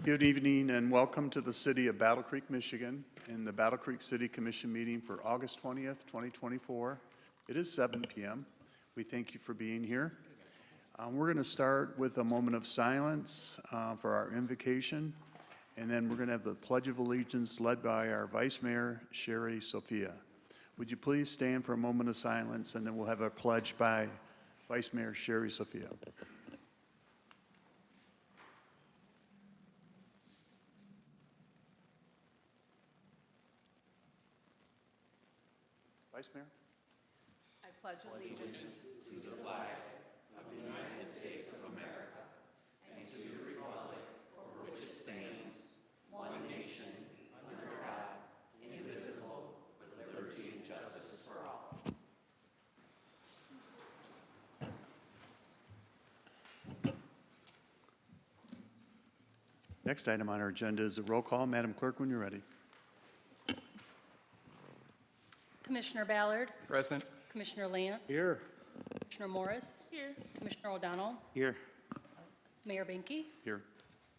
Good evening and welcome to the City of Battle Creek, Michigan in the Battle Creek City Commission meeting for August 20th, 2024. It is 7 p.m. We thank you for being here. We're going to start with a moment of silence for our invocation, and then we're going to have the Pledge of Allegiance led by our Vice Mayor, Sherry Sophia. Would you please stand for a moment of silence, and then we'll have a pledge by Vice Mayor Sherry Sophia. Vice Mayor? I pledge allegiance to the flag of the United States of America and to the republic for which it stands, one nation, under God, indivisible, with liberty and justice for all. Next item on our agenda is a roll call. Madam Clerk, when you're ready. Commissioner Ballard. Present. Commissioner Lance. Here. Commissioner Morris. Here. Commissioner O'Donnell. Here. Mayor Benke. Here.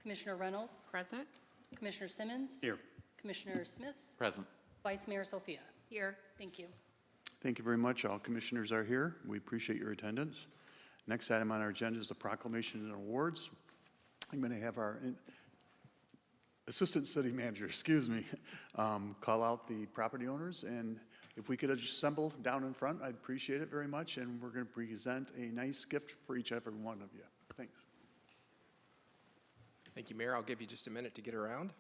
Commissioner Reynolds. Present. Commissioner Simmons. Here. Commissioner Smith. Present. Vice Mayor Sophia. Here. Thank you. Thank you very much. All commissioners are here. We appreciate your attendance. Next item on our agenda is the proclamation and awards. I'm going to have our Assistant City Manager, call out the property owners, and if we could assemble down in front, I'd appreciate it very much, and we're going to present a nice gift for each and every one of you. Thanks. Thank you, Mayor. I'll give you just a minute to get around.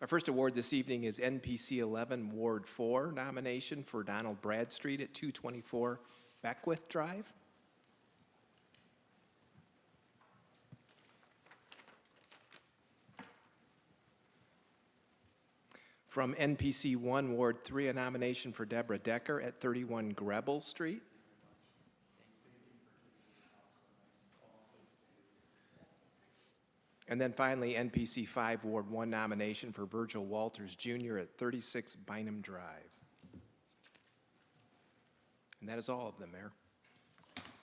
Our first award this evening is NPC 11 Ward 4 nomination for Donald Bradstreet at 224 Beckwith Drive. From NPC 1 Ward 3, a nomination for Deborah Decker at 31 Grebel Street. And then finally, NPC 5 Ward 1 nomination for Virgil Walters Jr. at 36 Bynum Drive. And that is all of them, Mayor.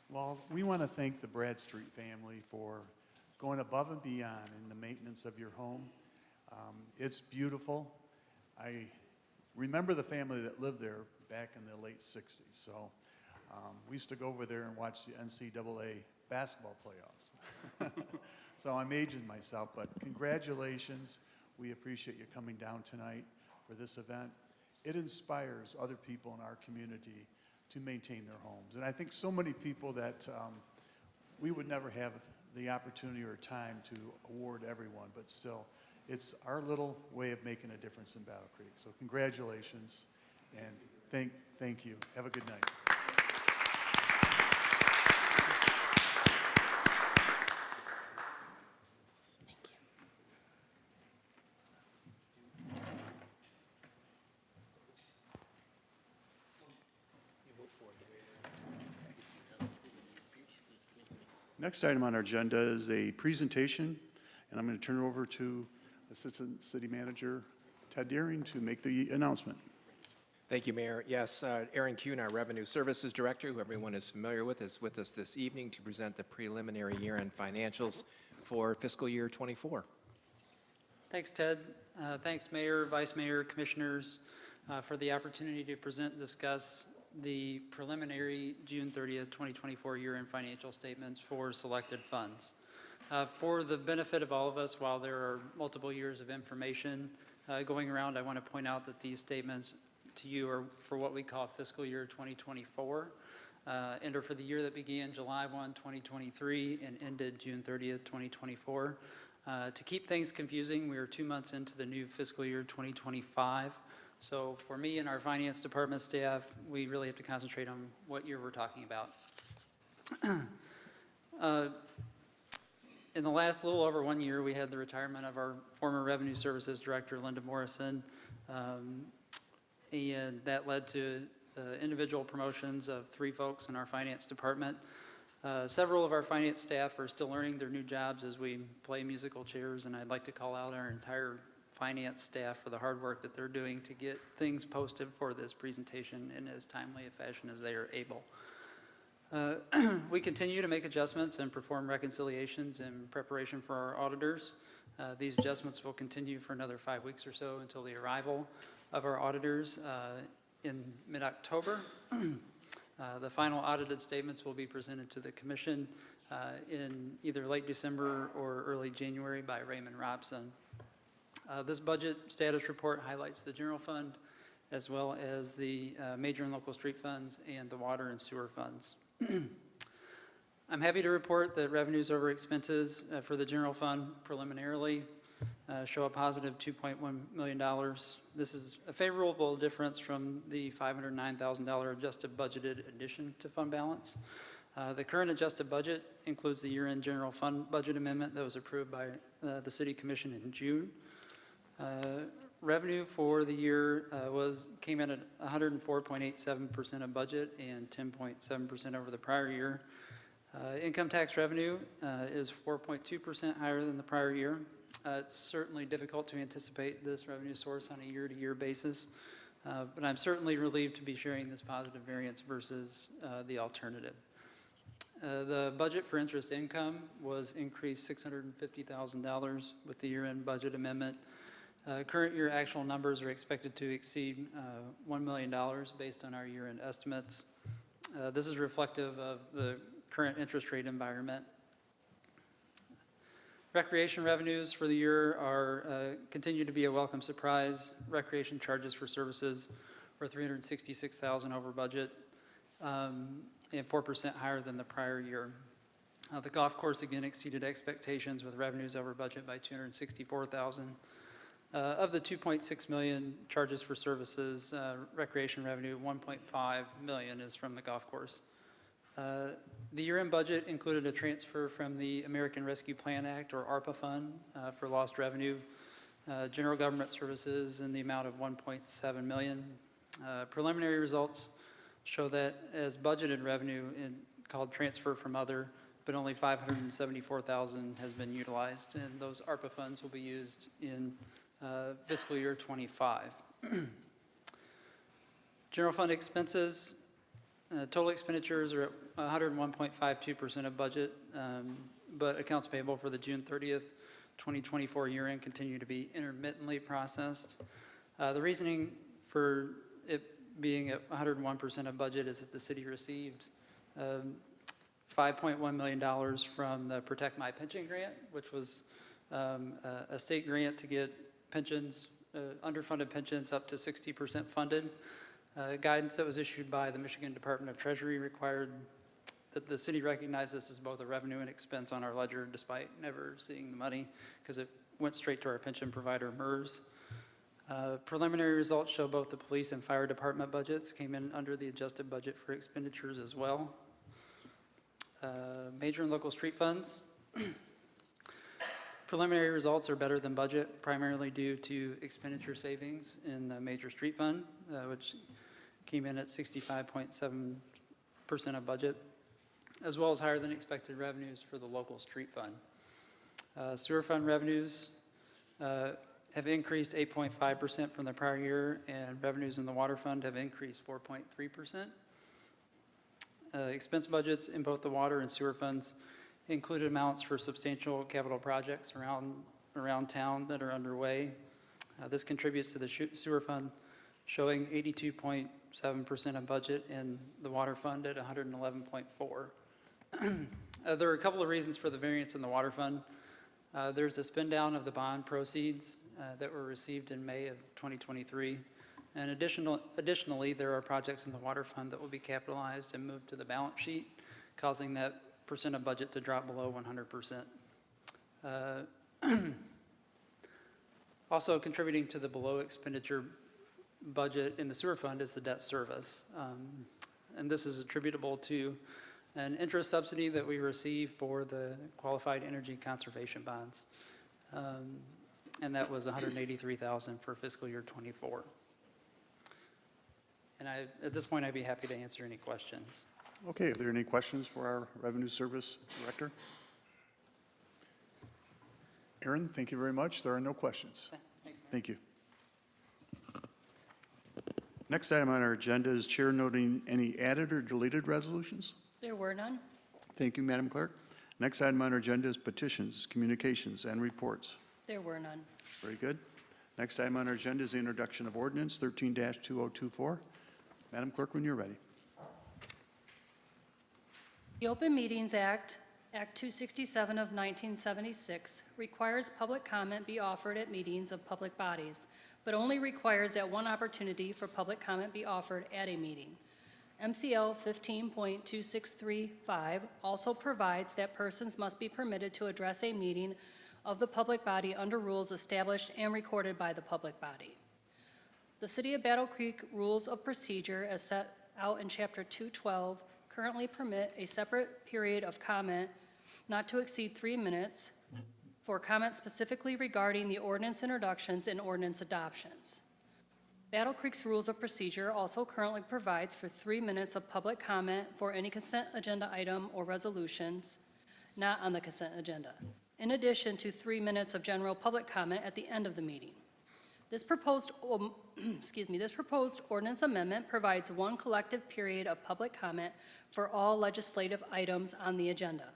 Well, we want to thank the Bradstreet family for going above and beyond in the maintenance of your home. It's beautiful. I remember the family that lived there back in the late 60s, so we used to go over there and watch the NCAA basketball playoffs. So I'm aging myself, but congratulations. We appreciate you coming down tonight for this event. It inspires other people in our community to maintain their homes. And I think so many people that we would never have the opportunity or time to award everyone, but still, it's our little way of making a difference in Battle Creek. So congratulations, and thank you. Have a good night. Thank you. Next item on our agenda is a presentation, and I'm going to turn it over to Assistant City Manager Ted Deering to make the announcement. Thank you, Mayor. Yes, Aaron Kuhn, our Revenue Services Director, who everyone is familiar with, is with us this evening to present the preliminary year-end financials for fiscal year 24. Thanks, Ted. Thanks, Mayor, Vice Mayor, Commissioners, for the opportunity to present and discuss the preliminary June 30th, 2024 year-end financial statements for selected funds. For the benefit of all of us, while there are multiple years of information going around, I want to point out that these statements to you are for what we call fiscal year 2024 and are for the year that began July 1, 2023 and ended June 30th, 2024. To keep things confusing, we are 2 months into the new fiscal year 2025. So for me and our finance department staff, we really have to concentrate on what year we're talking about. In the last little over 1 year, we had the retirement of our former Revenue Services Director, Linda Morrison, and that led to the individual promotions of 3 folks in our finance department. Several of our finance staff are still learning their new jobs as we play musical chairs, and I'd like to call out our entire finance staff for the hard work that they're doing to get things posted for this presentation in as timely a fashion as they are able. We continue to make adjustments and perform reconciliations in preparation for our auditors. These adjustments will continue for another 5 weeks or so until the arrival of our auditors in mid-October. The final audited statements will be presented to the commission in either late December or early January by Raymond Robson. This budget status report highlights the general fund as well as the major and local street funds and the water and sewer funds. I'm happy to report that revenues over expenses for the general fund preliminarily show a positive $2.1 million. This is a favorable difference from the $509,000 adjusted budgeted addition to fund balance. The current adjusted budget includes the year-end general fund budget amendment that was approved by the City Commission in June. Revenue for the year came in at 104.87% of budget and 10.7% over the prior year. Income tax revenue is 4.2% higher than the prior year. It's certainly difficult to anticipate this revenue source on a year-to-year basis, but I'm certainly relieved to be sharing this positive variance versus the alternative. The budget for interest income was increased $650,000 with the year-end budget amendment. Current year actual numbers are expected to exceed $1 million based on our year-end estimates. This is reflective of the current interest rate environment. Recreation revenues for the year continue to be a welcome surprise. Recreation charges for services were $366,000 over budget and 4% higher than the prior year. The golf course again exceeded expectations with revenues over budget by $264,000. Of the $2.6 million charges for services, recreation revenue, $1.5 million is from the golf course. The year-end budget included a transfer from the American Rescue Plan Act, or ARPA fund, for lost revenue, general government services in the amount of $1.7 million. Preliminary results show that as budgeted revenue called transfer from other, but only $574,000 has been utilized, and those ARPA funds will be used in fiscal year 25. General fund expenses, total expenditures are at 101.52% of budget, but accounts payable for the June 30th, 2024 year-end continue to be intermittently processed. The reasoning for it being at 101% of budget is that the city received $5.1 million from the Protect My Pension Grant, which was a state grant to get pensions, underfunded pensions up to 60% funded. Guidance that was issued by the Michigan Department of Treasury required that the city recognize this as both a revenue and expense on our ledger, despite never seeing the money, because it went straight to our pension provider, MERS. Preliminary results show both the police and fire department budgets came in under the adjusted budget for expenditures as well. Major and local street funds. Preliminary results are better than budget, primarily due to expenditure savings in the major street fund, which came in at 65.7% of budget, as well as higher than expected revenues for the local street fund. Sewer fund revenues have increased 8.5% from the prior year, and revenues in the water fund have increased 4.3%. Expense budgets in both the water and sewer funds included amounts for substantial capital projects around town that are underway. This contributes to the sewer fund showing 82.7% of budget and the water fund at 111.4%. There are a couple of reasons for the variance in the water fund. There's a spend down of the bond proceeds that were received in May of 2023. And additionally, there are projects in the water fund that will be capitalized and moved to the balance sheet, causing that percent of budget to drop below 100%. Also contributing to the below expenditure budget in the sewer fund is the debt service. And this is attributable to an interest subsidy that we receive for the qualified energy conservation bonds. And that was $183,000 for fiscal year 24. And at this point, I'd be happy to answer any questions. Okay, are there any questions for our Revenue Service Director? Aaron, thank you very much. There are no questions. Thanks. Thank you. Next item on our agenda is Chair noting any added or deleted resolutions. There were none. Thank you, Madam Clerk. Next item on our agenda is petitions, communications, and reports. There were none. Very good. Next item on our agenda is the introduction of ordinance 13-2024. Madam Clerk, when you're ready. The Open Meetings Act, Act 267 of 1976, requires public comment be offered at meetings of public bodies, but only requires that one opportunity for public comment be offered at a meeting. MCL 15.2635 also provides that persons must be permitted to address a meeting of the public body under rules established and recorded by the public body. The City of Battle Creek Rules of Procedure, as set out in Chapter 212, currently permit a separate period of comment not to exceed 3 minutes for comment specifically regarding the ordinance introductions and ordinance adoptions. Battle Creek's Rules of Procedure also currently provides for 3 minutes of public comment for any consent agenda item or resolutions not on the consent agenda, in addition to 3 minutes of general public comment at the end of the meeting. This proposed, this proposed ordinance amendment provides one collective period of public comment for all legislative items on the agenda,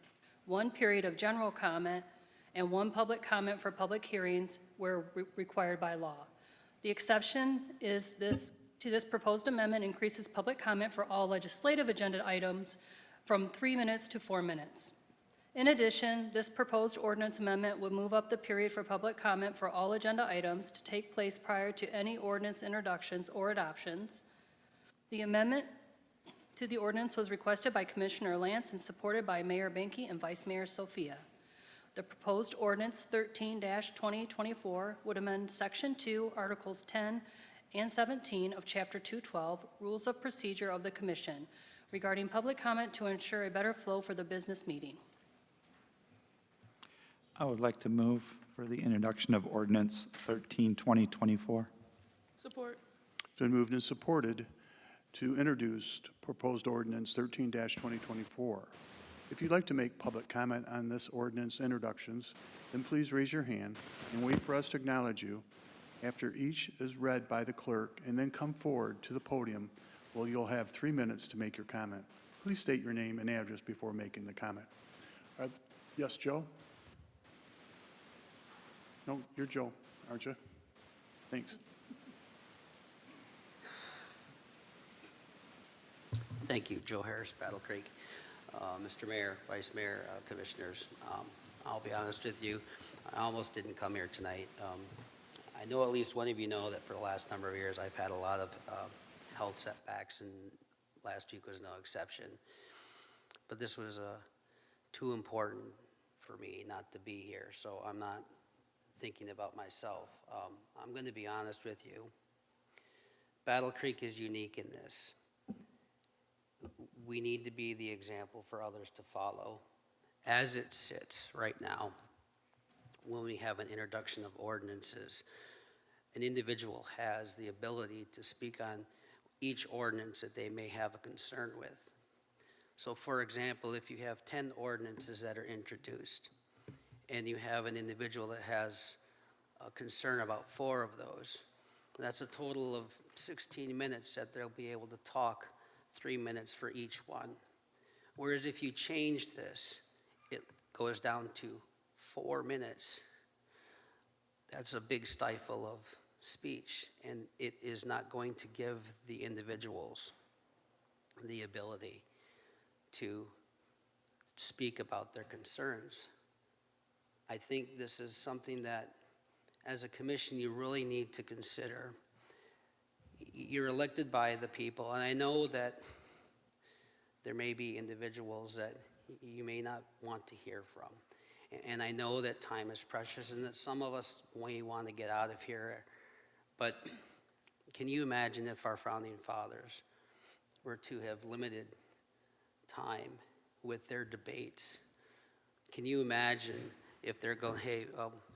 one period of general comment, and one public comment for public hearings where required by law. The exception is to this proposed amendment increases public comment for all legislative agenda items from 3 minutes to 4 minutes. In addition, this proposed ordinance amendment would move up the period for public comment for all agenda items to take place prior to any ordinance introductions or adoptions. The amendment to the ordinance was requested by Commissioner Lance and supported by Mayor Benke and Vice Mayor Sophia. The proposed ordinance 13-2024 would amend Section 2, Articles 10 and 17 of Chapter 212, Rules of Procedure of the Commission, regarding public comment to ensure a better flow for the business meeting. I would like to move for the introduction of ordinance 13-2024. Support. It's been moved and supported to introduce proposed ordinance 13-2024. If you'd like to make public comment on this ordinance introductions, then please raise your hand and wait for us to acknowledge you after each is read by the clerk, and then come forward to the podium where you'll have 3 minutes to make your comment. Please state your name and address before making the comment. Yes, Joe? No, you're Joe, aren't you? Thanks. Thank you, Joe Harris, Battle Creek. Mr. Mayor, Vice Mayor, Commissioners, I'll be honest with you, I almost didn't come here tonight. I know at least one of you know that for the last number of years I've had a lot of health setbacks, and last week was no exception. But this was too important for me not to be here, so I'm not thinking about myself. I'm going to be honest with you. Battle Creek is unique in this. We need to be the example for others to follow. As it sits right now, when we have an introduction of ordinances, an individual has the ability to speak on each ordinance that they may have a concern with. So for example, if you have 10 ordinances that are introduced, and you have an individual that has a concern about 4 of those, that's a total of 16 minutes that they'll be able to talk, 3 minutes for each one. Whereas if you change this, it goes down to 4 minutes. That's a big stifle of speech, and it is not going to give the individuals the ability to speak about their concerns. I think this is something that, as a commission, you really need to consider. You're elected by the people, and I know that there may be individuals that you may not want to hear from. And I know that time is precious and that some of us may want to get out of here. But can you imagine if our founding fathers were to have limited time with their debates? Can you imagine if they're going, hey,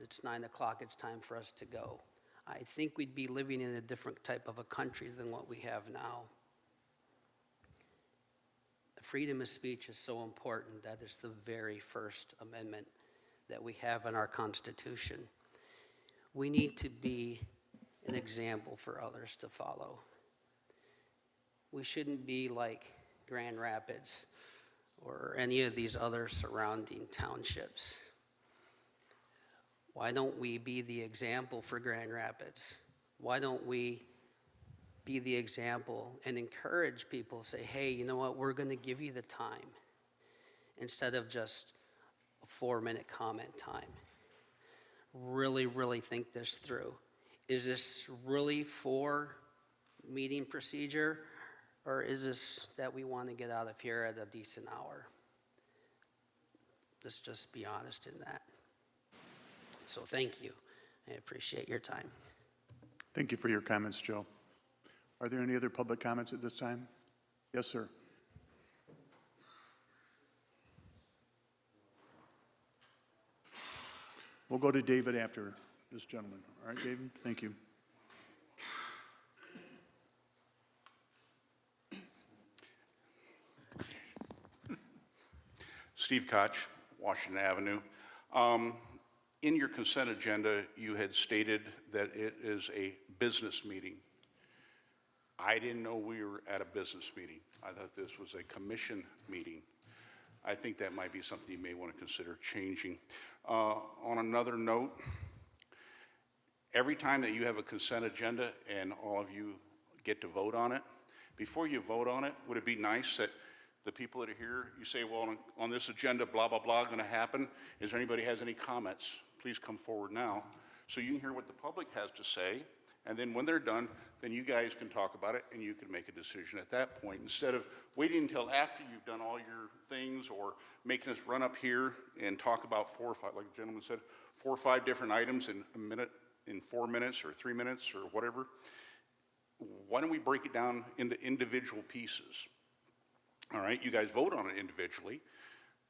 it's 9 o'clock, it's time for us to go? I think we'd be living in a different type of a country than what we have now. Freedom of speech is so important. That is the very first amendment that we have in our Constitution. We need to be an example for others to follow. We shouldn't be like Grand Rapids, or any of these other surrounding townships. Why don't we be the example for Grand Rapids? Why don't we be the example and encourage people, say, hey, you know what, we're going to give you the time instead of just a 4-minute comment time. Really, really think this through. Is this really for meeting procedure, or is this that we want to get out of here at a decent hour? Let's just be honest in that. So thank you. I appreciate your time. Thank you for your comments, Joe. Are there any other public comments at this time? Yes, sir. We'll go to David after this gentleman. All right, David, thank you. Steve Koch, Washington Avenue. In your consent agenda, you had stated that it is a business meeting. I didn't know we were at a business meeting. I thought this was a commission meeting. I think that might be something you may want to consider changing. On another note, every time that you have a consent agenda and all of you get to vote on it, before you vote on it, would it be nice that the people that are here, you say, well, on this agenda, blah, blah, blah, going to happen. Is there anybody has any comments? Please come forward now so you can hear what the public has to say. And then when they're done, then you guys can talk about it and you can make a decision at that point instead of waiting until after you've done all your things or making us run up here and talk about 4 or 5, like the gentleman said, 4 or 5 different items in a minute, in 4 minutes or 3 minutes or whatever. Why don't we break it down into individual pieces? All right, you guys vote on it individually.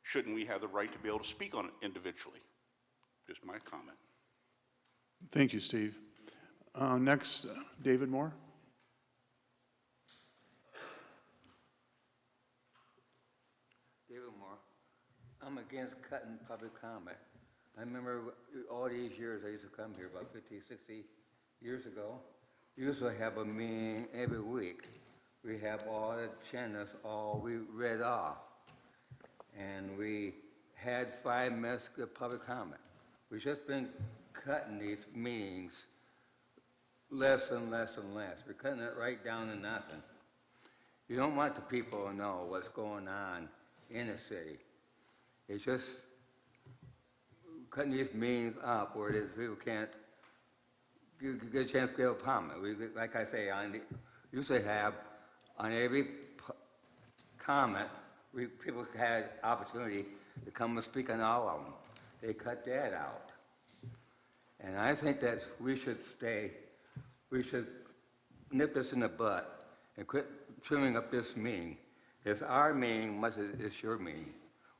Shouldn't we have the right to be able to speak on it individually? Just my comment. Thank you, Steve. Next, David Moore. David Moore. I'm against cutting public comment. I remember all these years I used to come here about 50, 60 years ago. We used to have a meeting every week. We have all the agendas, we read off. And we had 5 minutes of public comment. We've just been cutting these meetings less and less and less. We're cutting it right down to nothing. You don't want the people to know what's going on in the city. It's just cutting these meetings up where people can't get a chance to give a comment. Like I say, we used to have on every comment, people had opportunity to come and speak on all of them. They cut that out. And I think that we should nip this in the butt and quit trimming up this meeting. It's our meeting much as it's your meeting.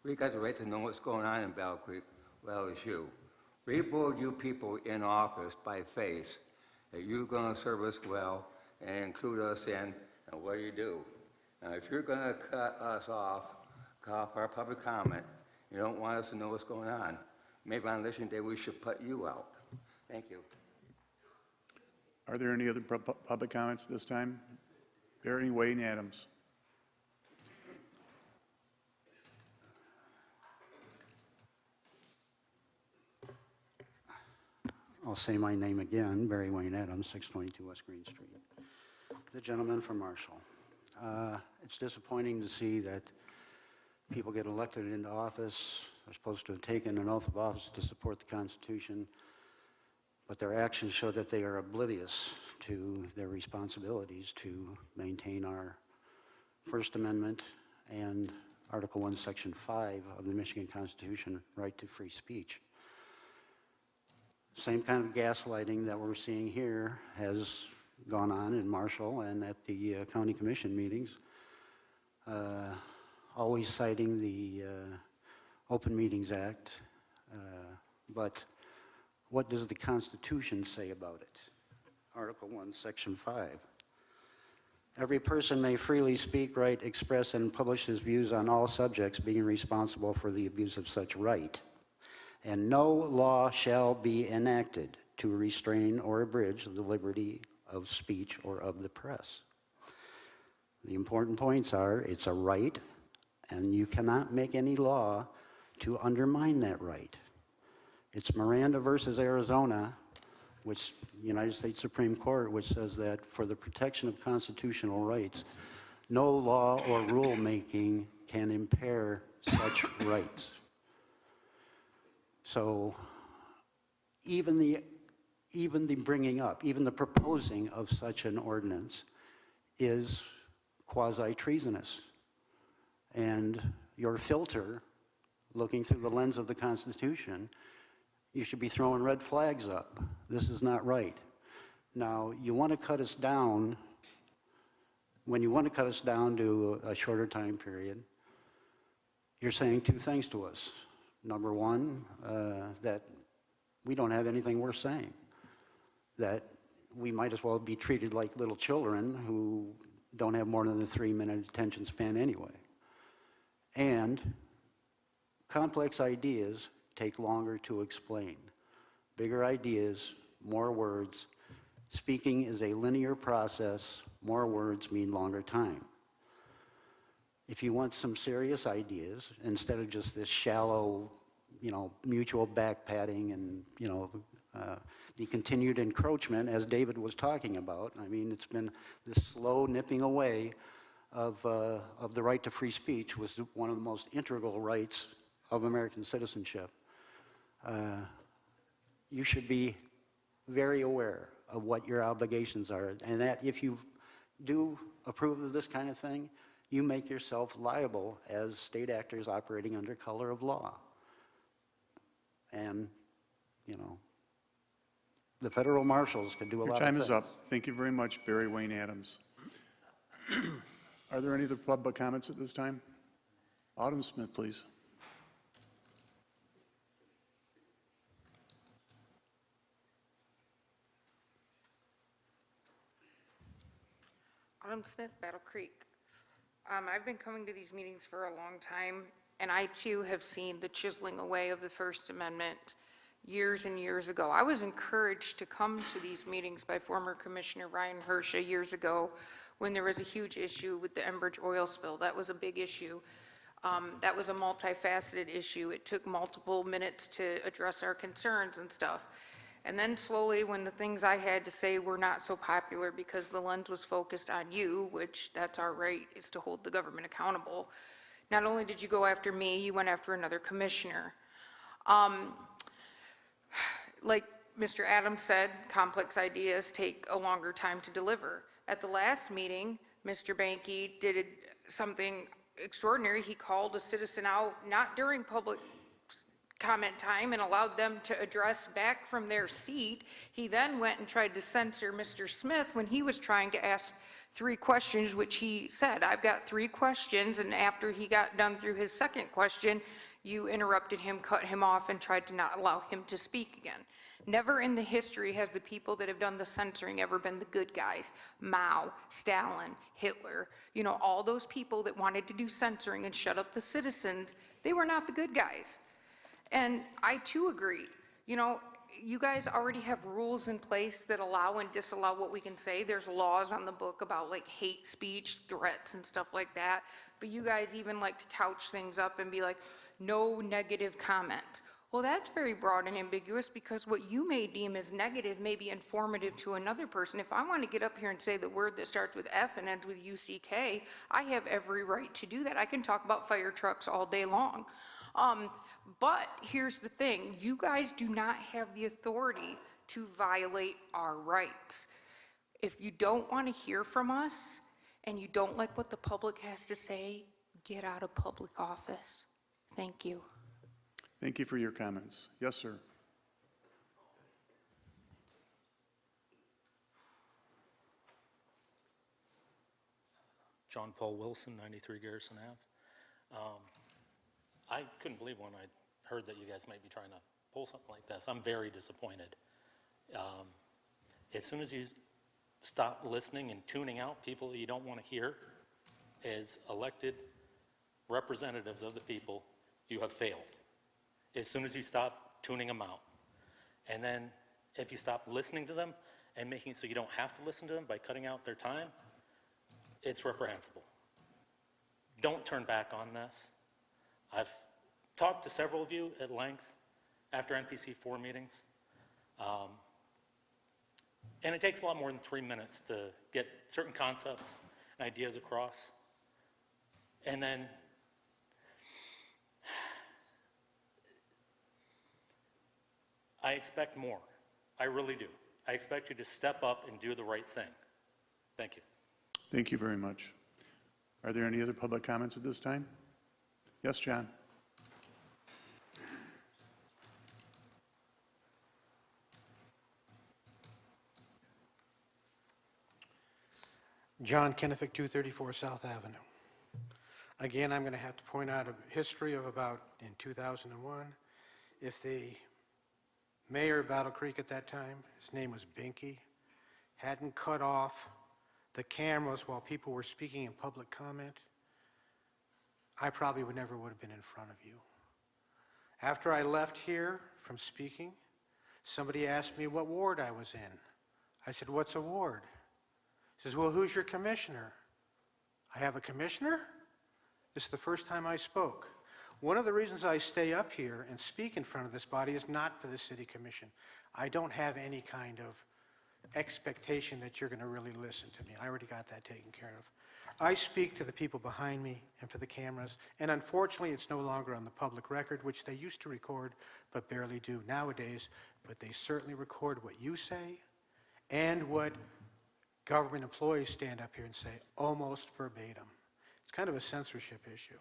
We got the right to know what's going on in Battle Creek, well as you. We voted you people in office by faith that you're going to serve us well and include us in, and what do you do? Now, if you're going to cut us off, cut off our public comment, you don't want us to know what's going on, maybe on election day we should put you out. Thank you. Are there any other public comments at this time? Barry, Wayne, Adams. I'll say my name again, Barry Wayne Adams, 622 West Green Street. The gentleman from Marshall. It's disappointing to see that people get elected into office, are supposed to have taken an oath of office to support the Constitution, but their actions show that they are oblivious to their responsibilities to maintain our First Amendment and Article 1, Section 5 of the Michigan Constitution, right to free speech. Same kind of gaslighting that we're seeing here has gone on in Marshall and at the county commission meetings, always citing the Open Meetings Act, but what does the Constitution say about it? Article 1, Section 5. Every person may freely speak, write, express, and publish his views on all subjects, being responsible for the abuse of such right. And no law shall be enacted to restrain or abridge the liberty of speech or of the press. The important points are, it's a right and you cannot make any law to undermine that right. It's Miranda versus Arizona, which United States Supreme Court, which says that for the protection of constitutional rights, no law or rulemaking can impair such rights. So even the bringing up, even the proposing of such an ordinance is quasi-treasonous. And your filter, looking through the lens of the Constitution, you should be throwing red flags up. This is not right. Now, you want to cut us down, when you want to cut us down to a shorter time period, you're saying two things to us. Number one, that we don't have anything worth saying, that we might as well be treated like little children who don't have more than a 3-minute attention span anyway. And complex ideas take longer to explain. Bigger ideas, more words. Speaking is a linear process. More words mean longer time. If you want some serious ideas, instead of just this shallow, mutual back-patting and, the continued encroachment, as David was talking about, I mean, it's been this slow nipping away of the right to free speech, was one of the most integral rights of American citizenship. You should be very aware of what your obligations are, and that if you do approve of this kind of thing, you make yourself liable as state actors operating under color of law. And, the federal marshals could do a lot of things. Your time is up. Thank you very much, Barry Wayne Adams. Are there any other public comments at this time? Autumn Smith, please. Autumn Smith, Battle Creek. I've been coming to these meetings for a long time, and I too have seen the chiseling away of the First Amendment years and years ago. I was encouraged to come to these meetings by former Commissioner Ryan Hersha years ago when there was a huge issue with the Enbridge oil spill. That was a big issue. That was a multifaceted issue. It took multiple minutes to address our concerns and stuff. And then slowly, when the things I had to say were not so popular because the lens was focused on you, which that's our right, is to hold the government accountable, not only did you go after me, you went after another commissioner. Like Mr. Adams said, complex ideas take a longer time to deliver. At the last meeting, Mr. Banky did something extraordinary. He called a citizen out, not during public comment time, and allowed them to address back from their seat. He then went and tried to censor Mr. Smith when he was trying to ask 3 questions, which he said, I've got 3 questions, and after he got done through his second question, you interrupted him, cut him off, and tried to not allow him to speak again. Never in the history has the people that have done the censoring ever been the good guys. Mao, Stalin, Hitler, all those people that wanted to do censoring and shut up the citizens, they were not the good guys. And I too agree. You guys already have rules in place that allow and disallow what we can say. There's laws on the book about like hate speech, threats and stuff like that. But you guys even like to couch things up and be like, no negative comments. Well, that's very broad and ambiguous, because what you may deem as negative may be informative to another person. If I want to get up here and say the word that starts with F and ends with UCK, I have every right to do that. I can talk about fire trucks all day long. But here's the thing, you guys do not have the authority to violate our rights. If you don't want to hear from us and you don't like what the public has to say, get out of public office. Thank you. Thank you for your comments. Yes, sir. John Paul Wilson, 93 Garrison Ave. I couldn't believe when I heard that you guys might be trying to pull something like this. I'm very disappointed. As soon as you stop listening and tuning out people that you don't want to hear as elected representatives of the people, you have failed. As soon as you stop tuning them out. And then if you stop listening to them and making it so you don't have to listen to them by cutting out their time, it's reprehensible. don't turn back on this. I've talked to several of you at length after NPC 4 meetings. And it takes a lot more than 3 minutes to get certain concepts and ideas across. And then I expect more. I really do. I expect you to step up and do the right thing. Thank you. Thank you very much. Are there any other public comments at this time? Yes, John? John Kennefic, 234 South Avenue. Again, I'm going to have to point out a history of about in 2001. If the mayor of Battle Creek at that time, his name was Binky, hadn't cut off the cameras while people were speaking in public comment, I probably would have been in front of you. After I left here from speaking, somebody asked me what ward I was in. I said, "What's a ward?" He says, "Well, who's your commissioner?" I have a commissioner? This is the first time I spoke. One of the reasons I stay up here and speak in front of this body is not for the city commission. I don't have any kind of expectation that you're going to really listen to me. I already got that taken care of. I speak to the people behind me and for the cameras, and unfortunately it's no longer on the public record, which they used to record but barely do nowadays, but they certainly record what you say and what government employees stand up here and say almost verbatim. It's kind of a censorship issue.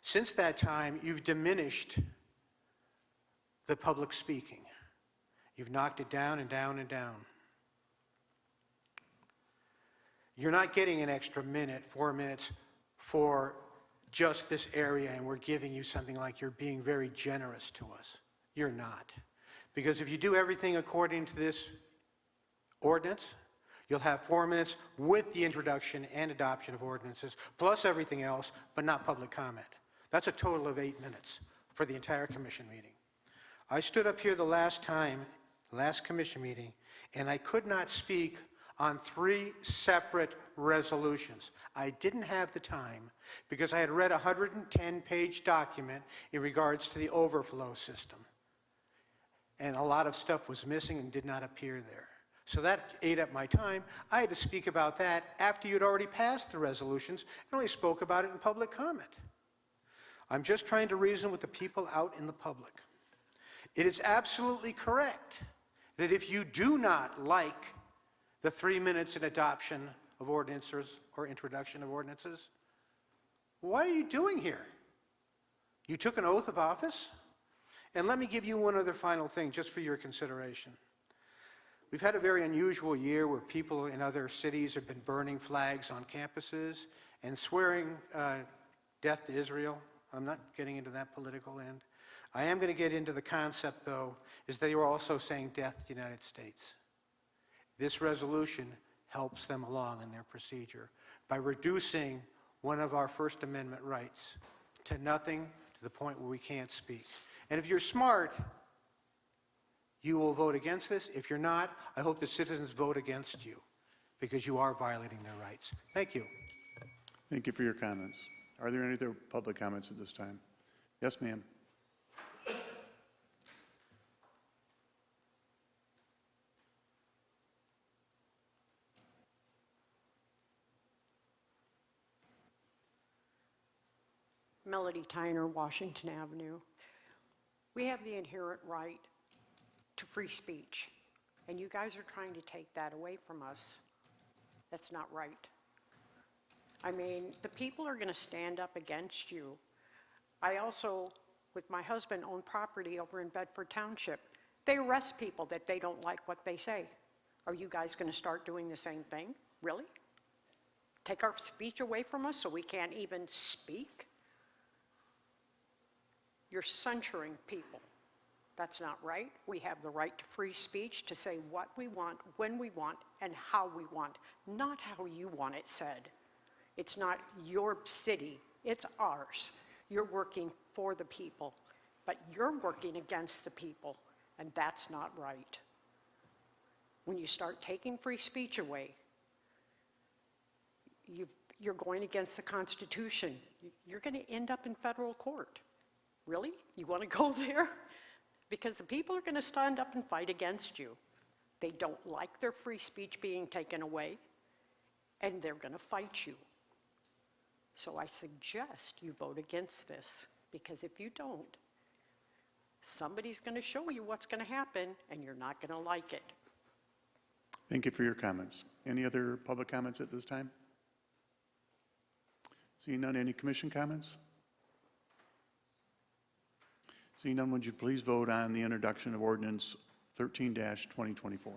Since that time, you've diminished the public speaking. You've knocked it down and down and down. You're not getting an extra minute, 4 minutes, for just this area, and we're giving you something like you're being very generous to us. You're not. Because if you do everything according to this ordinance, you'll have 4 minutes with the introduction and adoption of ordinances, plus everything else, but not public comment. That's a total of 8 minutes for the entire commission meeting. I stood up here the last commission meeting, and I could not speak on 3 separate resolutions. I didn't have the time because I had read a 110-page document in regards to the overflow system. And a lot of stuff was missing and did not appear there. So that ate up my time. I had to speak about that after you'd already passed the resolutions and only spoke about it in public comment. I'm just trying to reason with the people out in the public. It is absolutely correct that if you do not like the 3 minutes in adoption of ordinances or introduction of ordinances, what are you doing here? You took an oath of office? And let me give you one other final thing just for your consideration. We've had a very unusual year where people in other cities have been burning flags on campuses and swearing death to Israel. I'm not getting into that political end. I am going to get into the concept, though, is they were also saying death to the United States. This resolution helps them along in their procedure by reducing one of our First Amendment rights to nothing, to the point where we can't speak. And if you're smart, you will vote against this. If you're not, I hope the citizens vote against you because you are violating their rights. Thank you. Thank you for your comments. Are there any other public comments at this time? Yes, ma'am. Melody Tyner, Washington Avenue. We have the inherent right to free speech, and you guys are trying to take that away from us. That's not right. I mean, the people are going to stand up against you. I also, with my husband, own property over in Bedford Township. They arrest people that they don't like what they say. Are you guys going to start doing the same thing? Really? Take our speech away from us so we can't even speak? You're censuring people. That's not right. We have the right to free speech to say what we want, when we want, and how we want, not how you want it said. It's not your city, it's ours. You're working for the people, but you're working against the people, and that's not right. When you start taking free speech away, you're going against the Constitution. You're going to end up in federal court. Really? You want to go there? Because the people are going to stand up and fight against you. They don't like their free speech being taken away, and they're going to fight you. So I suggest you vote against this, because if you don't, somebody's going to show you what's going to happen, and you're not going to like it. Thank you for your comments. Any other public comments at this time? Seeing none, any commission comments? Seeing none, would you please vote on the introduction of ordinance 13-2024?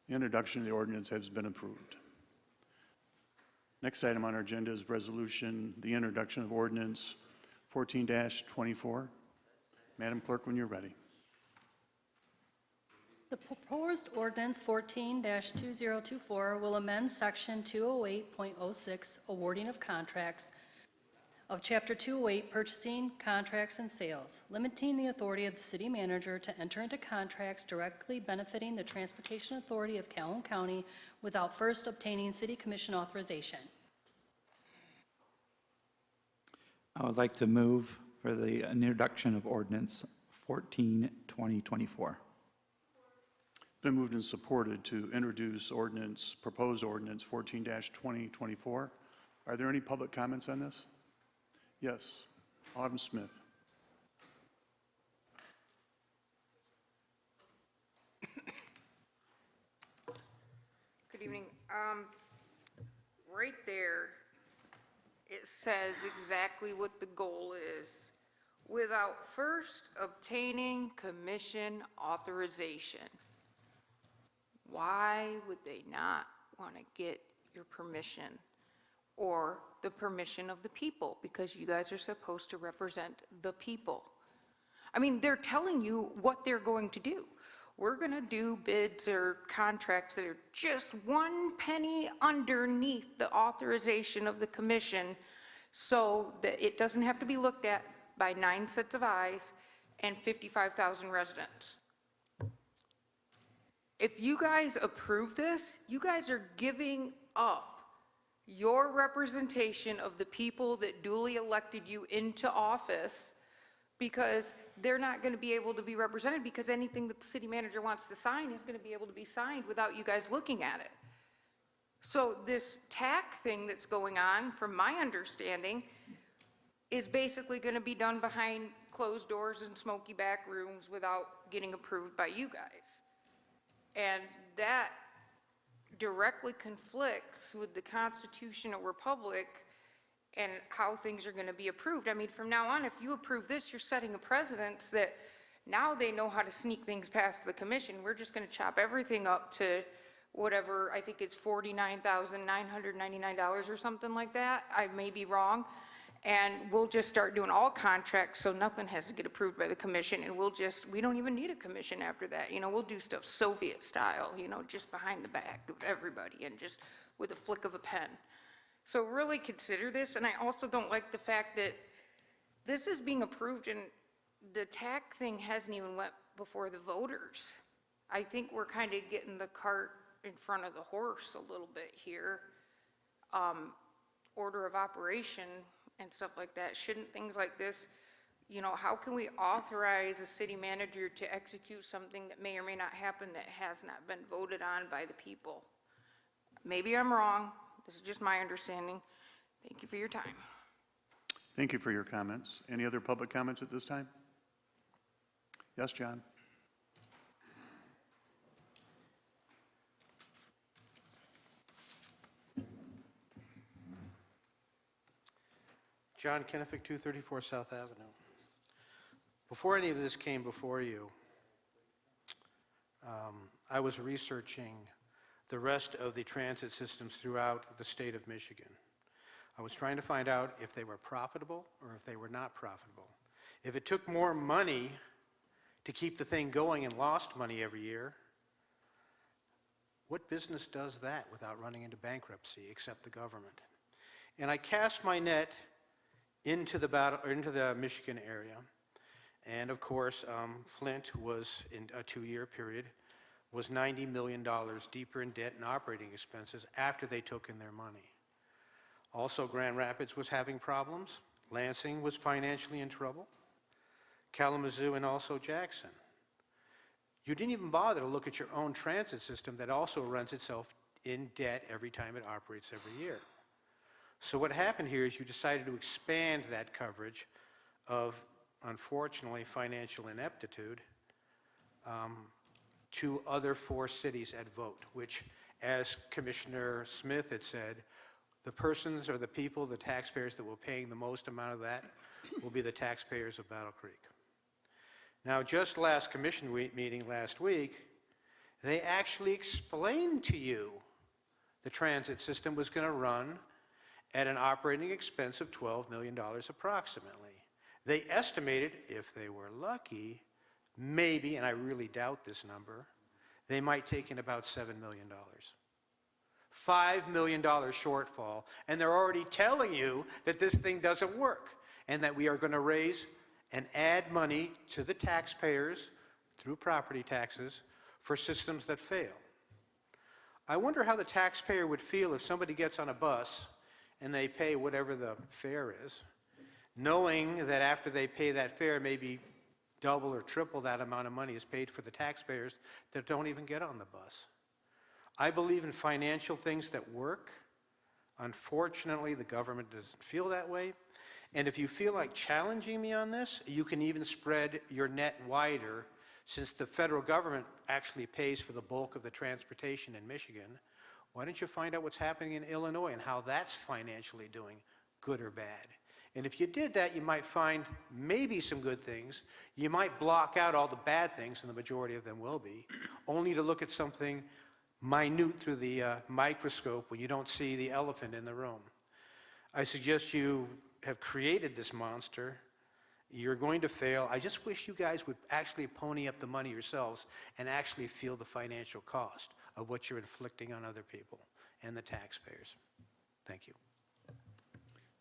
The introduction of the ordinance has been approved. Next item on our agenda is resolution, the introduction of ordinance 14-24. Madam Clerk, when you're ready. The proposed ordinance 14-2024 will amend section 208.06, awarding of contracts, of Chapter 208, Purchasing, Contracts, and Sales, limiting the authority of the city manager to enter into contracts directly benefiting the Transportation Authority of Calhoun County without first obtaining city commission authorization. I would like to move for the introduction of ordinance 14-2024. Been moved and supported to introduce proposed ordinance 14-2024. Are there any public comments on this? Yes, Autumn Smith. Good evening. Right there, it says exactly what the goal is. Without first obtaining commission authorization. Why would they not want to get your permission or the permission of the people? Because you guys are supposed to represent the people. I mean, they're telling you what they're going to do. We're going to do bids or contracts that are just 1 penny underneath the authorization of the commission so that it doesn't have to be looked at by 9 sets of eyes and 55,000 residents. If you guys approve this, you guys are giving up your representation of the people that duly elected you into office, because they're not going to be able to be represented, because anything that the city manager wants to sign is going to be able to be signed without you guys looking at it. So this TAC thing that's going on, from my understanding, is basically going to be done behind closed doors and smoky back rooms without getting approved by you guys. And that directly conflicts with the constitutional republic and how things are going to be approved. I mean, from now on, if you approve this, you're setting a precedent that now they know how to sneak things past the commission. We're just going to chop everything up to whatever, I think it's $49,999 or something like that. I may be wrong. And we'll just start doing all contracts, so nothing has to get approved by the commission, and we don't even need a commission after that. You know, we'll do stuff Soviet style, you know, just behind the back of everybody and just with a flick of a pen. So really consider this, and I also don't like the fact that this is being approved and the TAC thing hasn't even went before the voters. I think we're kind of getting the cart in front of the horse a little bit here. Order of operation and stuff like that. Shouldn't things like this, you know, how can we authorize a city manager to execute something that may or may not happen that has not been voted on by the people? Maybe I'm wrong. This is just my understanding. Thank you for your time. Thank you for your comments. Any other public comments at this time? Yes, John. John Kennefic, 234 South Avenue. Before any of this came before you, I was researching the rest of the transit systems throughout the state of Michigan. I was trying to find out if they were profitable or if they were not profitable. If it took more money to keep the thing going and lost money every year, what business does that without running into bankruptcy except the government? And I cast my net into the Michigan area. And of course, Flint was, in a 2-year period, was $90 million deeper in debt and operating expenses after they took in their money. Also, Grand Rapids was having problems. Lansing was financially in trouble. Kalamazoo and also Jackson. You didn't even bother to look at your own transit system that also runs itself in debt every time it operates every year. So what happened here is you decided to expand that coverage of, unfortunately, financial ineptitude to other 4 cities at vote, which, as Commissioner Smith had said, the persons or the people, the taxpayers that were paying the most amount of that will be the taxpayers of Battle Creek. Now, just last commission meeting last week, they actually explained to you the transit system was going to run at an operating expense of $12 million approximately. They estimated, if they were lucky, maybe, and I really doubt this number, they might take in about $7 million. $5 million shortfall, and they're already telling you that this thing doesn't work and that we are going to raise and add money to the taxpayers through property taxes for systems that fail. I wonder how the taxpayer would feel if somebody gets on a bus and they pay whatever the fare is, knowing that after they pay that fare, maybe double or triple that amount of money is paid for the taxpayers that don't even get on the bus. I believe in financial things that work. Unfortunately, the government doesn't feel that way. And if you feel like challenging me on this, you can even spread your net wider, since the federal government actually pays for the bulk of the transportation in Michigan. Why don't you find out what's happening in Illinois and how that's financially doing, good or bad? And if you did that, you might find maybe some good things. You might block out all the bad things, and the majority of them will be, only to look at something minute through the microscope when you don't see the elephant in the room. I suggest you have created this monster. You're going to fail. I just wish you guys would actually pony up the money yourselves and actually feel the financial cost of what you're inflicting on other people and the taxpayers. Thank you.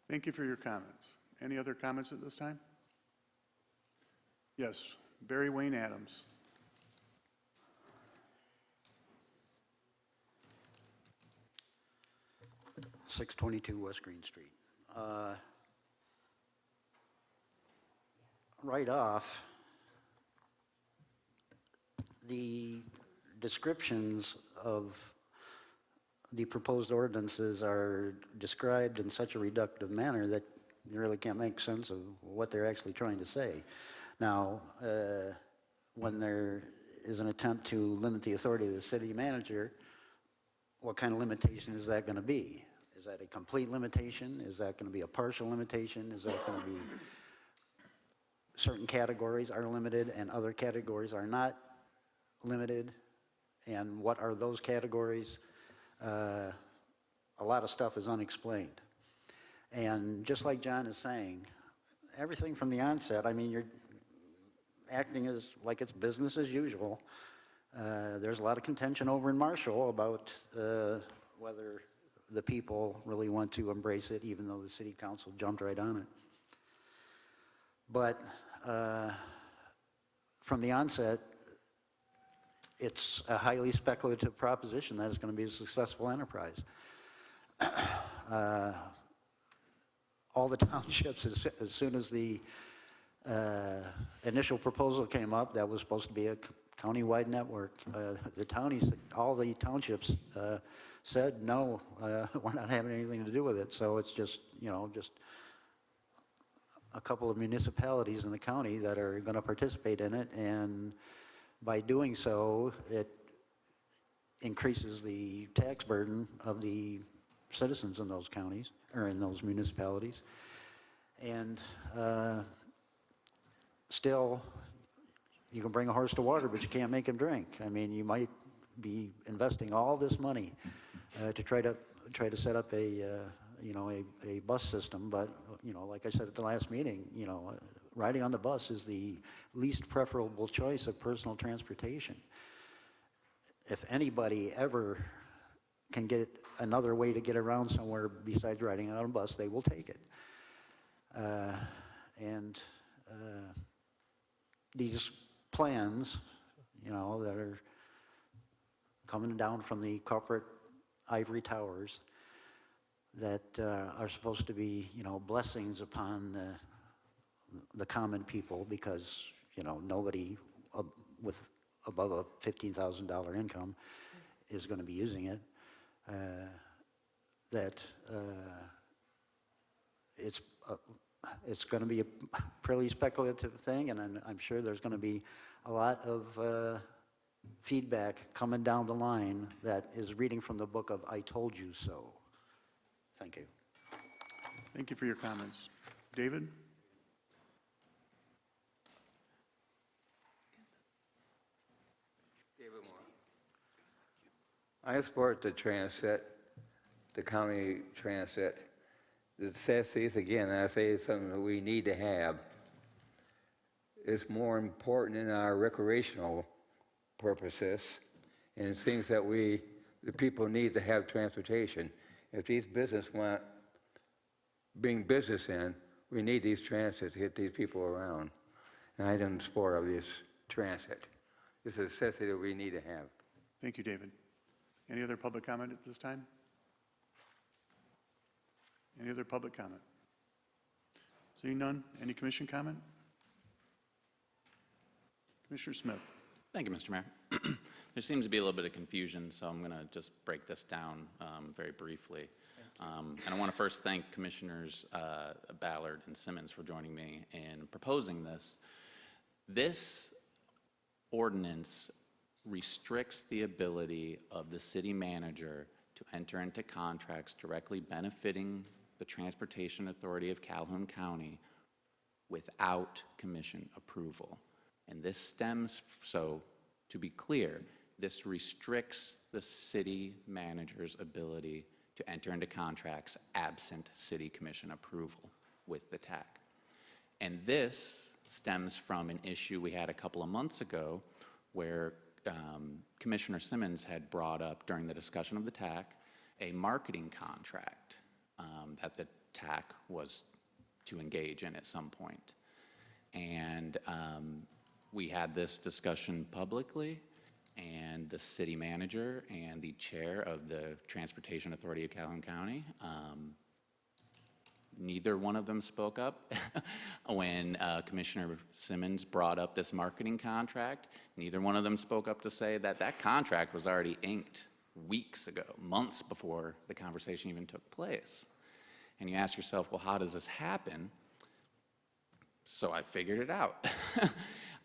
Thank you for your comments. Any other comments at this time? Yes, Barry Wayne Adams. .622 West Green Street. Right off, the descriptions of the proposed ordinances are described in such a reductive manner that you really can't make sense of what they're actually trying to say. Now, when there is an attempt to limit the authority of the city manager, what kind of limitation is that going to be? Is that a complete limitation? Is that going to be a partial limitation? Is that going to be certain categories are limited and other categories are not limited? And what are those categories? A lot of stuff is unexplained. And just like John is saying, everything from the onset, I mean, you're acting as like it's business as usual. There's a lot of contention over in Marshall about whether the people really want to embrace it, even though the city council jumped right on it. But from the onset, it's a highly speculative proposition that is going to be a successful enterprise. All the townships, as soon as the initial proposal came up, that was supposed to be a county-wide network. All the townships said, no, we're not having anything to do with it. So it's just, just a couple of municipalities in the county that are going to participate in it, and by doing so, it increases the tax burden of the citizens in those counties, or in those municipalities. And still, you can bring a horse to water, but you can't make him drink. I mean, you might be investing all this money to try to set up a bus system, but like I said at the last meeting, riding on the bus is the least preferable choice of personal transportation. If anybody ever can get another way to get around somewhere besides riding on a bus, they will take it. And these plans, you know, that are coming down from the corporate ivory towers that are supposed to be, you know, blessings upon the common people, because, you know, nobody with above a $15,000 income is going to be using it, that it's going to be a pretty speculative thing, and I'm sure there's going to be a lot of feedback coming down the line that is reading from the book of I Told You So. Thank you. Thank you for your comments. David? David Moore. I support the transit, the county transit. The necessities, again, I say it's something that we need to have. It's more important in our recreational purposes and things that the people need to have transportation. If these business want bring business in, we need these transits to get these people around. And I am in support of this transit. It's a necessity that we need to have. Thank you, David. Any other public comment at this time? Any other public comment? Seeing none, any commission comment? Commissioner Smith. Thank you, Mr. Mayor. There seems to be a little bit of confusion, so I'm going to just break this down very briefly. And I want to first thank Commissioners Ballard and Simmons for joining me in proposing this. This ordinance restricts the ability of the city manager to enter into contracts directly benefiting the Transportation Authority of Calhoun County without commission approval. And this stems, so to be clear, this restricts the city manager's ability to enter into contracts absent city commission approval with the TAC. And this stems from an issue we had a couple of months ago where Commissioner Simmons had brought up during the discussion of the TAC a marketing contract that the TAC was to engage in at some point. And we had this discussion publicly, and the city manager and the chair of the Transportation Authority of Calhoun County, neither one of them spoke up when Commissioner Simmons brought up this marketing contract. Neither one of them spoke up to say that that contract was already inked weeks ago, months before the conversation even took place. And you ask yourself, well, how does this happen? So I figured it out.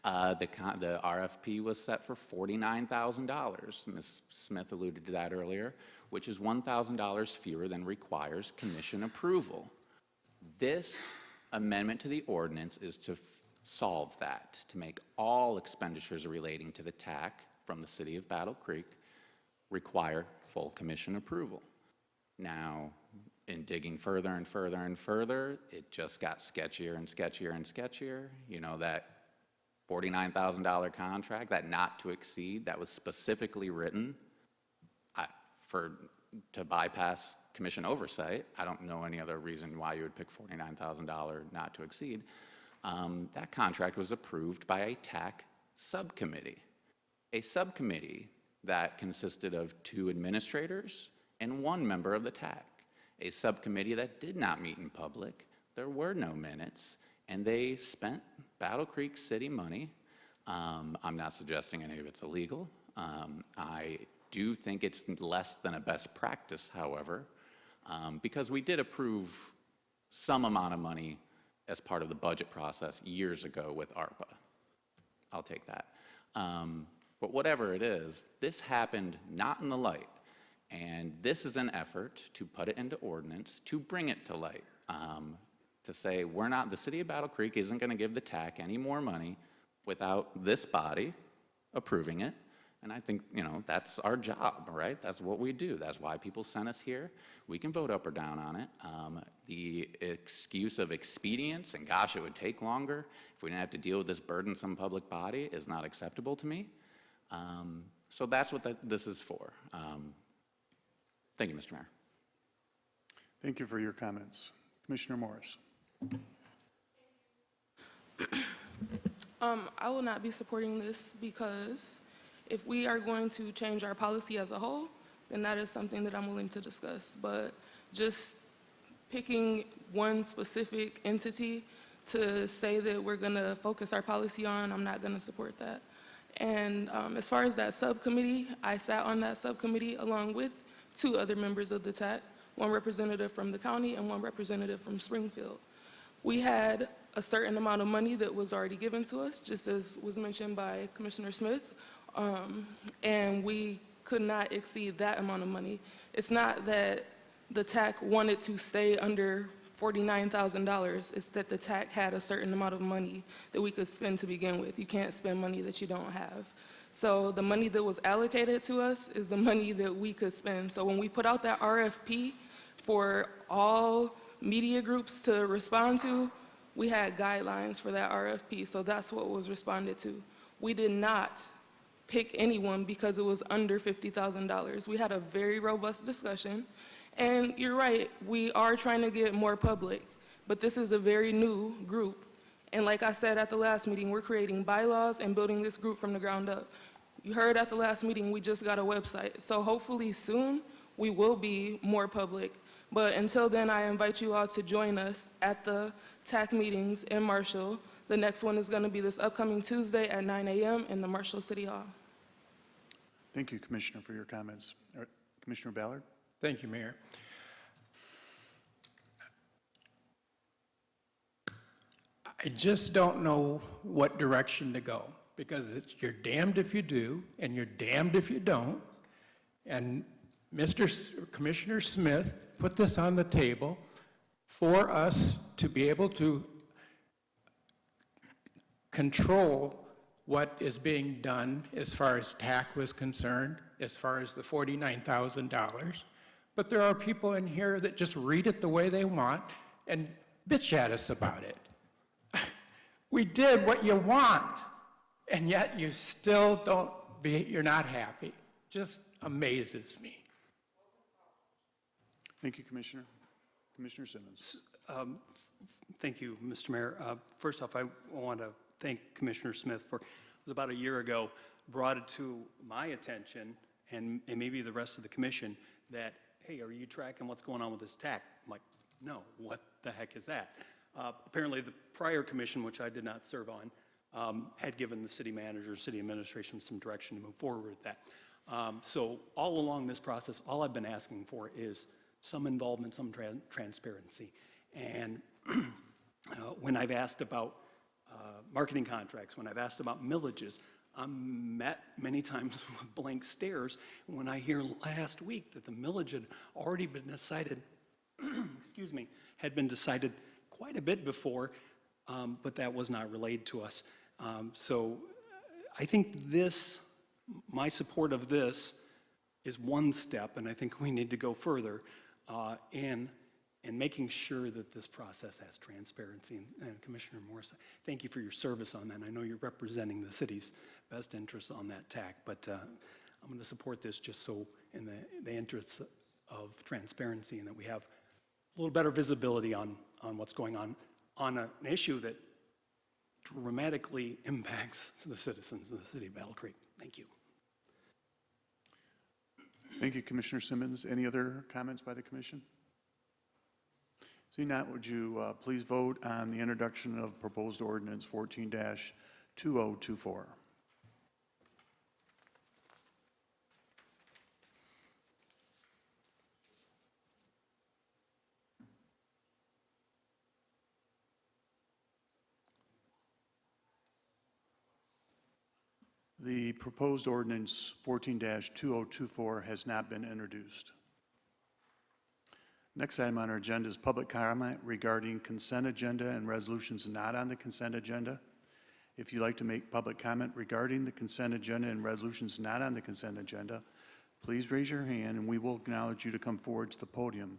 The RFP was set for $49,000. Ms. Smith alluded to that earlier, which is $1,000 fewer than requires commission approval. This amendment to the ordinance is to solve that, to make all expenditures relating to the TAC from the city of Battle Creek require full commission approval. Now, in digging further and further and further, it just got sketchier and sketchier and sketchier. You know, that $49,000 contract, that not to exceed, that was specifically written to bypass commission oversight. I don't know any other reason why you would pick $49,000 not to exceed. That contract was approved by a TAC subcommittee. A subcommittee that consisted of 2 administrators and 1 member of the TAC. A subcommittee that did not meet in public. There were no minutes, and they spent Battle Creek city money. I'm not suggesting any of it's illegal. I do think it's less than a best practice, however, because we did approve some amount of money as part of the budget process years ago with ARPA. I'll take that. But whatever it is, this happened not in the light. And this is an effort to put it into ordinance, to bring it to light, to say the city of Battle Creek isn't going to give the TAC any more money without this body approving it. And I think, you know, that's our job, right? That's what we do. That's why people sent us here. We can vote up or down on it. The excuse of expedience and gosh, it would take longer if we didn't have to deal with this burdensome public body is not acceptable to me. So that's what this is for. Thank you, Mr. Mayor. Thank you for your comments. Commissioner Morris. I will not be supporting this because if we are going to change our policy as a whole, then that is something that I'm willing to discuss. But just picking one specific entity to say that we're going to focus our policy on, I'm not going to support that. And as far as that subcommittee, I sat on that subcommittee along with 2 other members of the TAC, 1 representative from the county and 1 representative from Springfield. We had a certain amount of money that was already given to us, just as was mentioned by Commissioner Smith, and we could not exceed that amount of money. It's not that the TAC wanted to stay under $49,000. It's that the TAC had a certain amount of money that we could spend to begin with. You can't spend money that you don't have. So the money that was allocated to us is the money that we could spend. So when we put out that RFP for all media groups to respond to, we had guidelines for that RFP, so that's what was responded to. We did not pick anyone because it was under $50,000. We had a very robust discussion, and you're right, we are trying to get more public, but this is a very new group. And like I said at the last meeting, we're creating bylaws and building this group from the ground up. You heard at the last meeting, we just got a website, so hopefully soon we will be more public. But until then, I invite you all to join us at the TAC meetings in Marshall. The next one is going to be this upcoming Tuesday at 9 a.m. in the Marshall City Hall. Thank you, Commissioner, for your comments. Commissioner Ballard? Thank you, Mayor. I just don't know what direction to go, because you're damned if you do, and you're damned if you don't. And Commissioner Smith put this on the table for us to be able to control what is being done as far as TAC was concerned, as far as the $49,000. But there are people in here that just read it the way they want and bitch at us about it. We did what you want, and yet you still you're not happy. Just amazes me. Thank you, Commissioner. Commissioner Simmons. Thank you, Mr. Mayor. First off, I want to thank Commissioner Smith for, it was about a year ago, brought it to my attention and maybe the rest of the commission that, hey, are you tracking what's going on with this TAC? I'm like, no, what the heck is that? Apparently the prior commission, which I did not serve on, had given the city manager, city administration some direction to move forward with that. So all along this process, all I've been asking for is some involvement, some transparency. And when I've asked about marketing contracts, when I've asked about millages, I'm met many times with blank stares when I hear last week that the millage had already been decided, excuse me, had been decided quite a bit before, but that was not relayed to us. So I think this, my support of this is one step, and I think we need to go further in making sure that this process has transparency. And Commissioner Morris, thank you for your service on that. I know you're representing the city's best interests on that TAC, but I'm going to support this just so in the interests of transparency and that we have a little better visibility on what's going on an issue that dramatically impacts the citizens of the city of Battle Creek. Thank you. Thank you, Commissioner Simmons. Any other comments by the commission? Seeing not, would you please vote on the introduction of proposed ordinance 14-2024? The proposed ordinance 14-2024 has not been introduced. Next item on our agenda is public comment regarding consent agenda and resolutions not on the consent agenda. If you'd like to make public comment regarding the consent agenda and resolutions not on the consent agenda, please raise your hand and we will acknowledge you to come forward to the podium.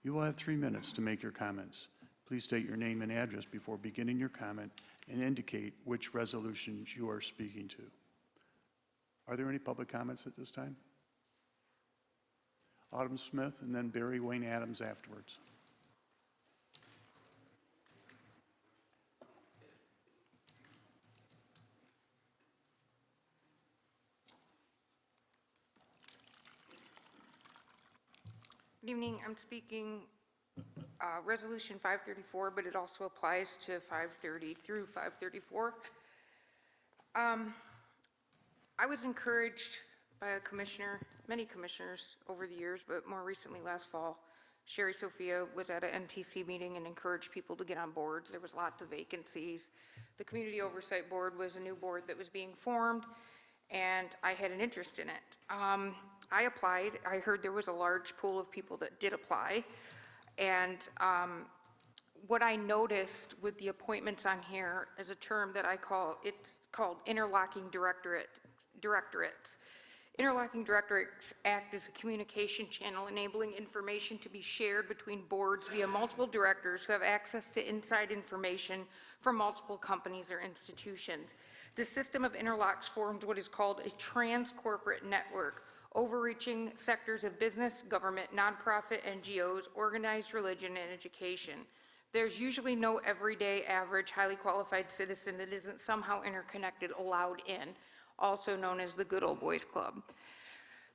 You will have 3 minutes to make your comments. Please state your name and address before beginning your comment and indicate which resolutions you are speaking to. Are there any public comments at this time? Autumn Smith and then Barry Wayne Adams afterwards. Good evening. I'm speaking Resolution 534, but it also applies to 530 through 534. I was encouraged by a commissioner, many commissioners over the years, but more recently last fall, Sherry Sophia was at an NPC meeting and encouraged people to get on boards. There was lots of vacancies. The Community Oversight Board was a new board that was being formed, and I had an interest in it. I applied. I heard there was a large pool of people that did apply, and what I noticed with the appointments on here is a term that it's called interlocking directorates. Interlocking directorates act as a communication channel enabling information to be shared between boards via multiple directors who have access to inside information from multiple companies or institutions. The system of interlocks formed what is called a trans-corporate network, overreaching sectors of business, government, nonprofit, NGOs, organized religion, and education. There's usually no everyday, average, highly qualified citizen that isn't somehow interconnected allowed in, also known as the Good Old Boys Club.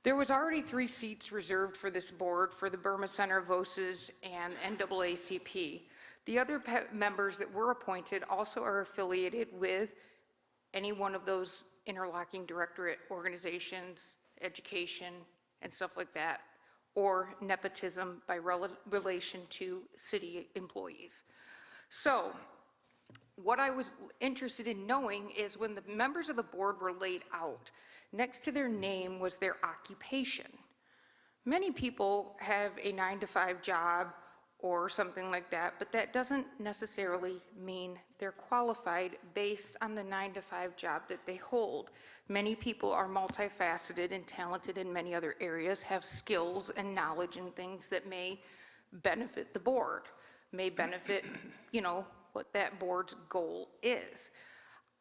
There was already 3 seats reserved for this board for the Burma Center, VOSES, and NAACP. The other members that were appointed also are affiliated with any one of those interlocking directorate organizations, education, and stuff like that, or nepotism by relation to city employees. So what I was interested in knowing is when the members of the board were laid out, next to their name was their occupation. Many people have a 9-to-5 job or something like that, but that doesn't necessarily mean they're qualified based on the 9-to-5 job that they hold. Many people are multifaceted and talented in many other areas, have skills and knowledge and things that may benefit the board, may benefit, what that board's goal is.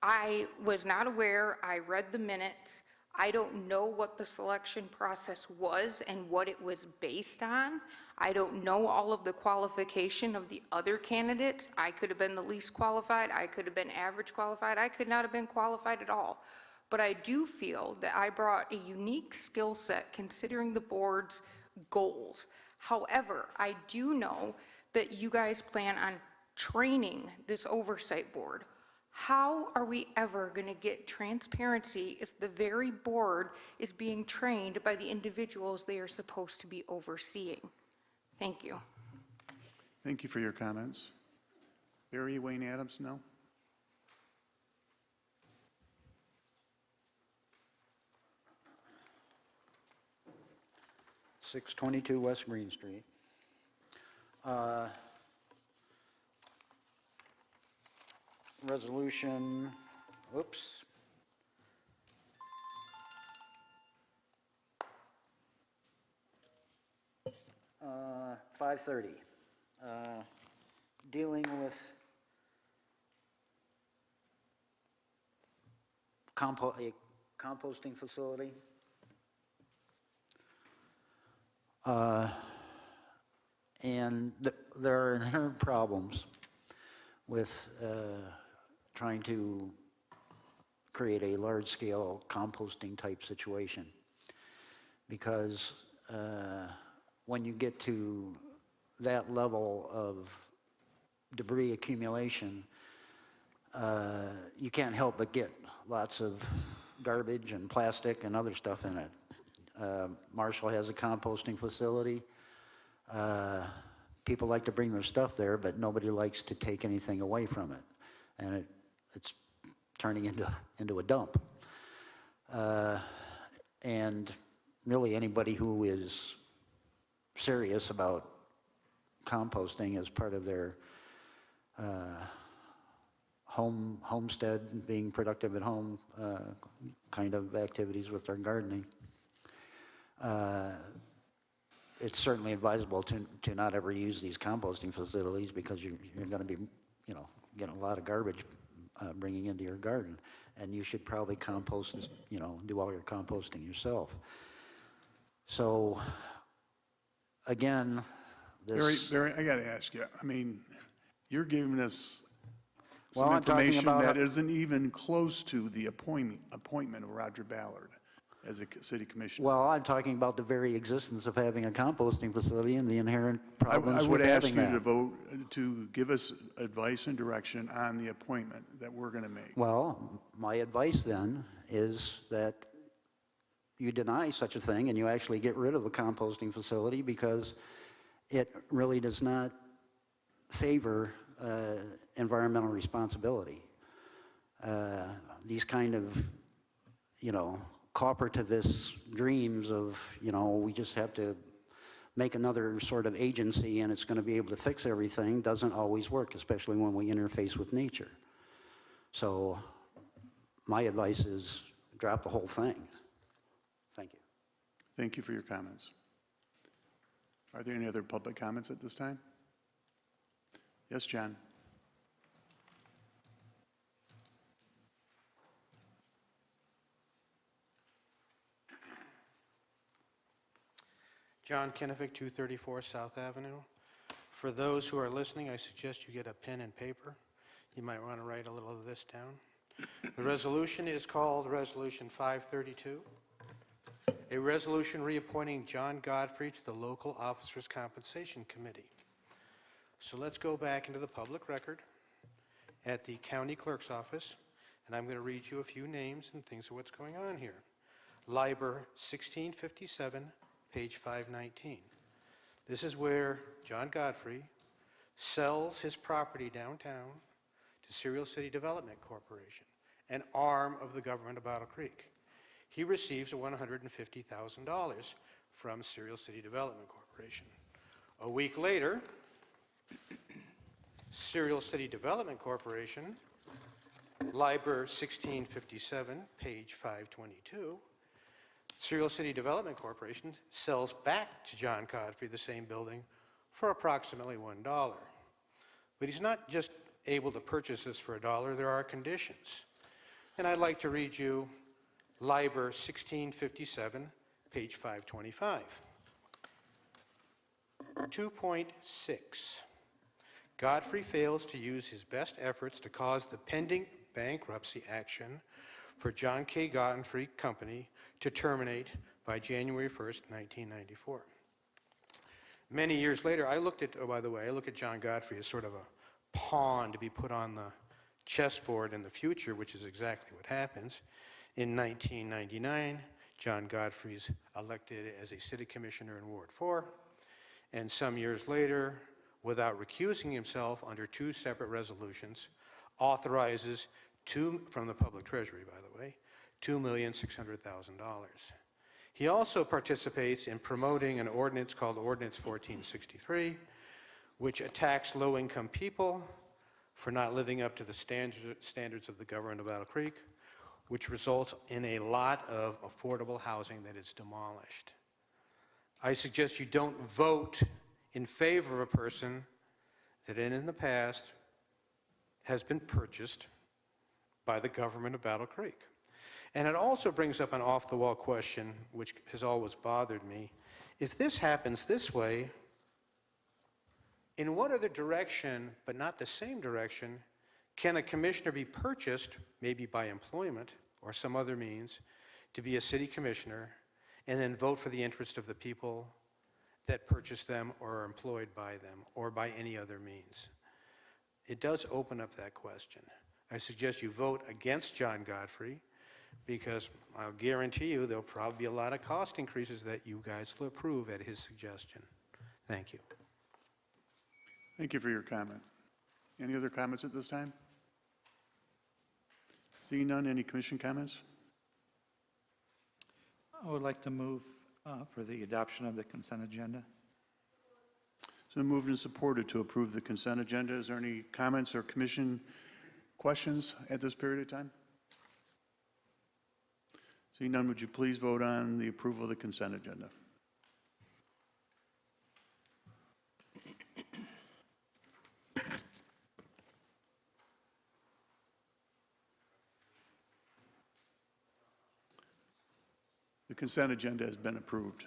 I was not aware. I read the minutes. I don't know what the selection process was and what it was based on. I don't know all of the qualification of the other candidates. I could have been the least qualified. I could have been average qualified. I could not have been qualified at all. But I do feel that I brought a unique skill set considering the board's goals. However, I do know that you guys plan on training this oversight board. How are we ever going to get transparency if the very board is being trained by the individuals they are supposed to be overseeing? Thank you. Thank you for your comments. Barry Wayne Adams, no? (622) West Green Street. Resolution, whoops. Uh, 530, dealing with a composting facility. And there are inherent problems with trying to create a large-scale composting type situation, because when you get to that level of debris accumulation, you can't help but get lots of garbage and plastic and other stuff in it. Marshall has a composting facility. People like to bring their stuff there, but nobody likes to take anything away from it, and it's turning into a dump. And really, anybody who is serious about composting as part of their homestead, being productive at home kind of activities with their gardening, it's certainly advisable to not ever use these composting facilities, because you're going to be, getting a lot of garbage bringing into your garden, and you should probably compost this, do all your composting yourself. So, again, this... Barry, I got to ask you, you're giving us Well, some I'm talking information about that isn't even close to the appointment of Roger Ballard. as a city commissioner. Well, I'm talking about the very existence of having a composting facility and the inherent I problems would with ask having you to that. vote to give us advice and direction on the appointment that we're going to make. Well, my advice then is that you deny such a thing and you actually get rid of a composting facility because it really does not favor environmental responsibility. These kind of, cooperativist dreams of, we just have to make another sort of agency and it's going to be able to fix everything doesn't always work, especially when we interface with nature. So my advice is drop the whole thing. Thank you. Thank you for your comments. Are there any other public comments at this time? Yes, John. John Kennefic, 234 South Avenue. For those who are listening, I suggest you get a pen and paper. You might want to write a little of this down. The resolution is called Resolution 532, a resolution reappointing John Godfrey to the Local Officers Compensation Committee. So let's go back into the public record at the county clerk's office, and I'm going to read you a few names and things of what's going on here. Liber 1657, page 519. This is where John Godfrey sells his property downtown to Serial City Development Corporation, an arm of the government of Battle Creek. He receives $150,000 from Serial City Development Corporation. A week later, Serial City Development Corporation, Liber 1657, page 522, Serial City Development Corporation sells back to John Godfrey the same building for approximately $1. But he's not just able to purchase this for $1, there are conditions. And I'd like to read you Liber 1657, page 525. 2.6. Godfrey fails to use his best efforts to cause the pending bankruptcy action for John K. Godfrey Company to terminate by January 1st, 1994. Many years later, I look at John Godfrey as sort of a pawn to be put on the chessboard in the future, which is exactly what happens. In 1999, John Godfrey's elected as a city commissioner in Ward 4, and some years later, without recusing himself under two separate resolutions, authorizes from the public treasury, by the way, $2,600,000. He also participates in promoting an ordinance called Ordinance 1463, which attacks low-income people for not living up to the standards of the government of Battle Creek, which results in a lot of affordable housing that is demolished. I suggest you don't vote in favor of a person that in the past has been purchased by the government of Battle Creek. And it also brings up an off-the-wall question, which has always bothered me. If this happens this way, in what other direction, but not the same direction, can a commissioner be purchased, maybe by employment or some other means, to be a city commissioner and then vote for the interest of the people that purchase them or are employed by them or by any other means? It does open up that question. I suggest you vote against John Godfrey, because I'll guarantee you there'll probably be a lot of cost increases that you guys will approve at his suggestion. Thank you. Thank you for your comment. Any other comments at this time? Seeing none, any commission comments? I would like to move for the adoption of the consent agenda. It's been moved and supported to approve the consent agenda. Is there any comments or commission questions at this period of time? Seeing none, would you please vote on the approval of the consent agenda? The consent agenda has been approved.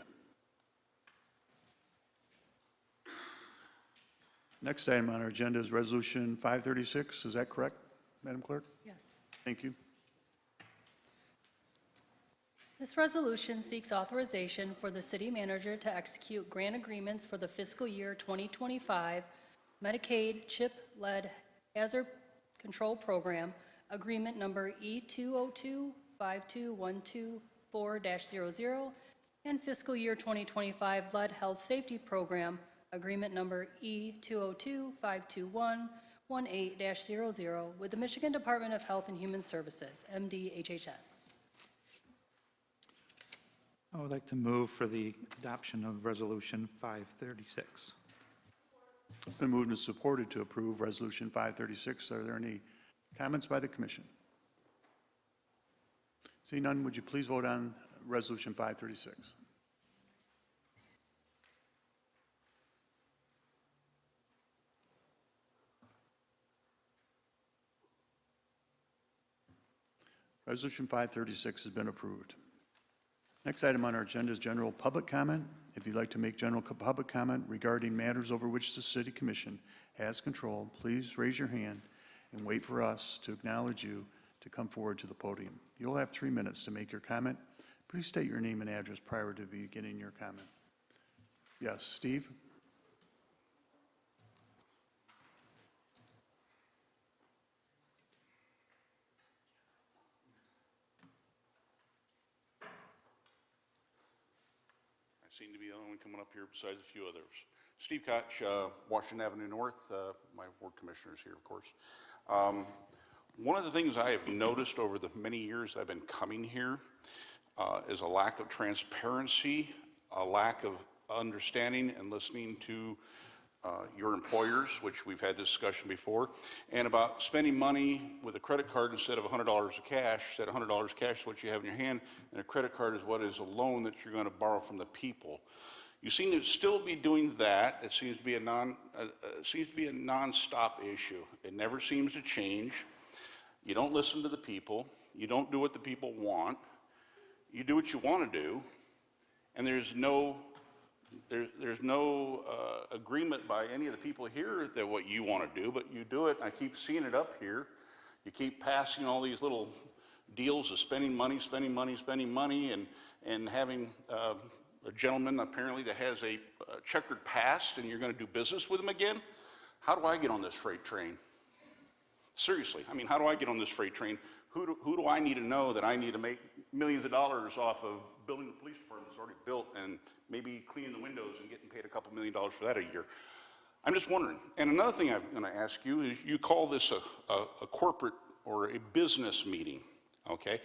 Next item on our agenda is Resolution 536. Is that correct, Madam Clerk? Yes. Thank you. This resolution seeks authorization for the city manager to execute grant agreements for the fiscal year 2025 Medicaid CHIP-led Hazard Control Program, agreement number E202-52124-00, and fiscal year 2025 Lead Health Safety Program, agreement number E202-52118-00, with the Michigan Department of Health and Human Services, MDHHS. I would like to move for the adoption of Resolution 536. It's been moved and supported to approve Resolution 536. Are there any comments by the commission? Seeing none, would you please vote on Resolution 536? Resolution 536 has been approved. Next item on our agenda is general public comment. If you'd like to make general public comment regarding matters over which the City Commission has control, please raise your hand and wait for us to acknowledge you to come forward to the podium. You'll have 3 minutes to make your comment. Please state your name and address prior to beginning your comment. Yes, Steve? Seem to be the only one coming up here besides a few others. Steve Koch, Washington Avenue North, my ward commissioner is here, of course. One of the things I have noticed over the many years I've been coming here is a lack of transparency, a lack of understanding and listening to your employers, which we've had discussion before, and about spending money with a credit card instead of $100 of cash. That $100 cash is what you have in your hand, and a credit card is what is a loan that you're going to borrow from the people. You seem to still be doing that. It seems to be a non-stop issue. It never seems to change. You don't listen to the people. You don't do what the people want. You do what you want to do, and there's no agreement by any of the people here that what you want to do, but you do it. I keep seeing it up here. You keep passing all these little deals of spending money, and having a gentleman apparently that has a checkered past, and you're going to do business with him again. How do I get on this freight train? Seriously, I mean, how do I get on this freight train? Who do I need to know that I need to make millions of dollars off of building the police department that's already built and maybe cleaning the windows and getting paid a couple $1 million for that a year? I'm just wondering. And another thing I'm going to ask you is, you call this a corporate or a business meeting, okay?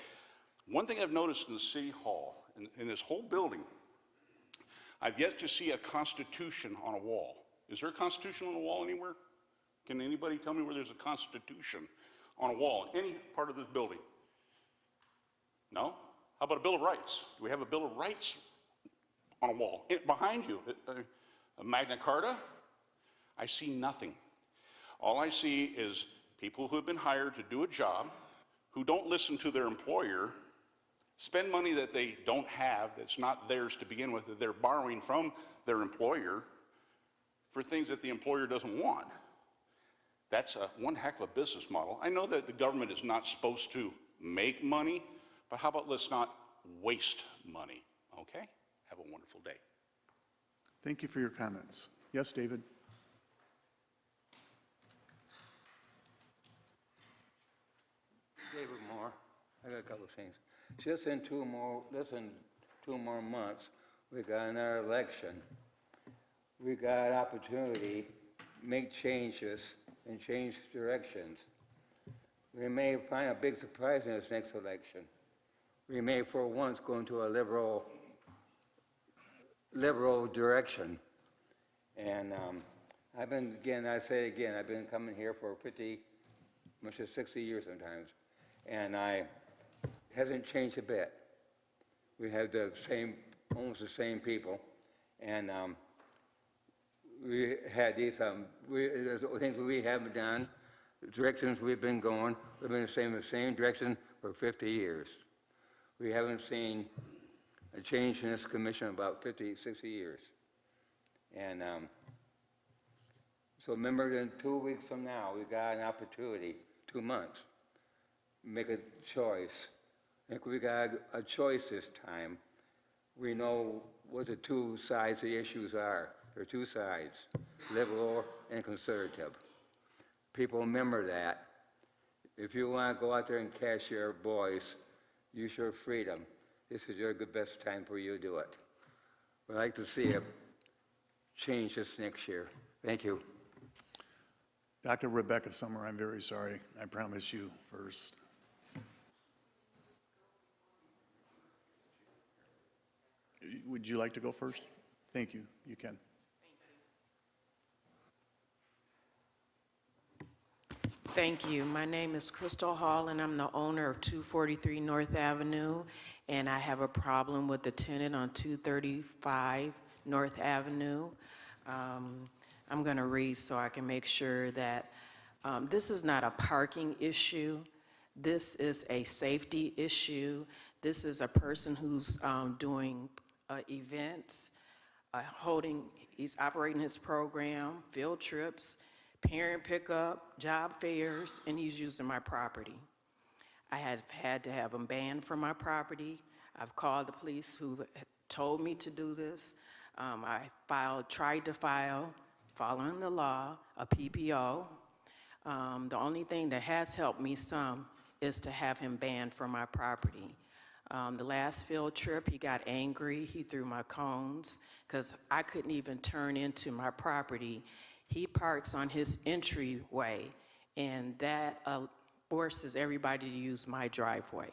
One thing I've noticed in the City Hall, in this whole building, I've yet to see a Constitution on a wall. Is there a Constitution on a wall anywhere? Can anybody tell me where there's a Constitution on a wall in any part of this building? No? How about a Bill of Rights? Do we have a Bill of Rights on a wall? Behind you, a Magna Carta? I see nothing. All I see is people who have been hired to do a job, who don't listen to their employer, spend money that they don't have, that's not theirs to begin with, that they're borrowing from their employer for things that the employer doesn't want. That's one heck of a business model. I know that the government is not supposed to make money, but how about let's not waste money, okay? Have a wonderful day. Thank you for your comments. Yes, David? David Moore, I got a couple of things. Just in two more months, we got another election. We got an opportunity to make changes and change directions. We may find a big surprise in this next election. We may, for once, go into a liberal direction. And I've been coming here for 50, much as 60 years sometimes, and I hasn't changed a bit. We have almost the same people, and we had these things we haven't done, the directions we've been going. We've been the same direction for 50 years. We haven't seen a change in this commission in about 50, 60 years. And so remember, in 2 weeks from now, we got an opportunity, 2 months, make a choice. I think we got a choice this time. We know what the two sides of the issues are. There are two sides, liberal and conservative. People remember that. If you want to go out there and cast your voice, use your freedom. This is your best time for you to do it. We'd like to see it change this next year. Thank you. Dr. Rebecca Summer, I'm very sorry. I promise you first. Would you like to go first? Thank you. You can. Thank you. My name is Crystal Hall, and I'm the owner of 243 North Avenue, and I have a problem with the tenant on 235 North Avenue. I'm going to read so I can make sure that this is not a parking issue. This is a safety issue. This is a person who's doing events, he's operating his program, field trips, parent pickup, job fairs, and he's using my property. I have had to have him banned from my property. I've called the police who told me to do this. I tried to file, following the law, a PPO. The only thing that has helped me some is to have him banned from my property. The last field trip, he got angry. He threw my cones because I couldn't even turn into my property. He parks on his entryway, and that forces everybody to use my driveway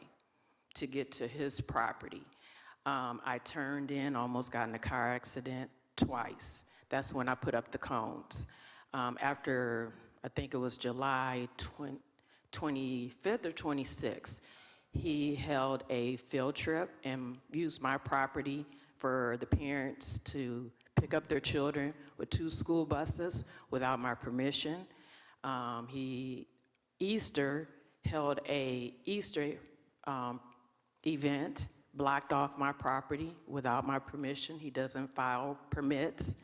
to get to his property. I turned in, almost got in a car accident twice. That's when I put up the cones. After, I think it was July 25th or 26th, he held a field trip and used my property for the parents to pick up their children with 2 school buses without my permission. Easter held a Easter event, blocked off my property without my permission. He doesn't file permits.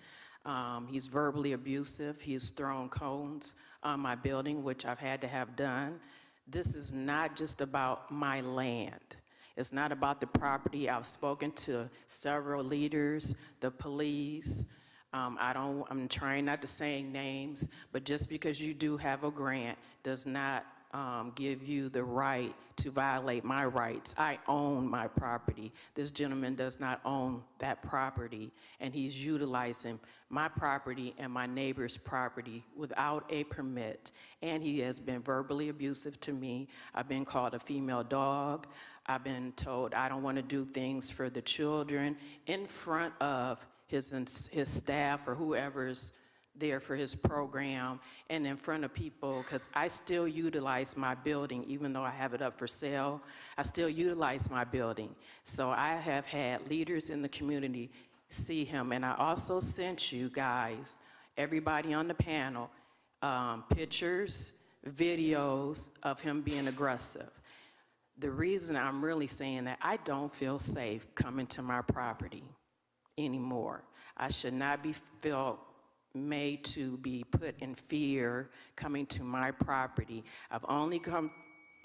He's verbally abusive. He's thrown cones on my building, which I've had to have done. This is not just about my land. It's not about the property. I've spoken to several leaders, the police. I'm trying not to say names, but just because you do have a grant does not give you the right to violate my rights. I own my property. This gentleman does not own that property, and he's utilizing my property and my neighbor's property without a permit, and he has been verbally abusive to me. I've been called a female dog. I've been told I don't want to do things for the children in front of his staff or whoever's there for his program, and in front of people, because I still utilize my building. Even though I have it up for sale, I still utilize my building. So I have had leaders in the community see him, and I also sent you guys, everybody on the panel, pictures, videos of him being aggressive. The reason I'm really saying that, I don't feel safe coming to my property anymore. I should not be made to be put in fear coming to my property. I've only come,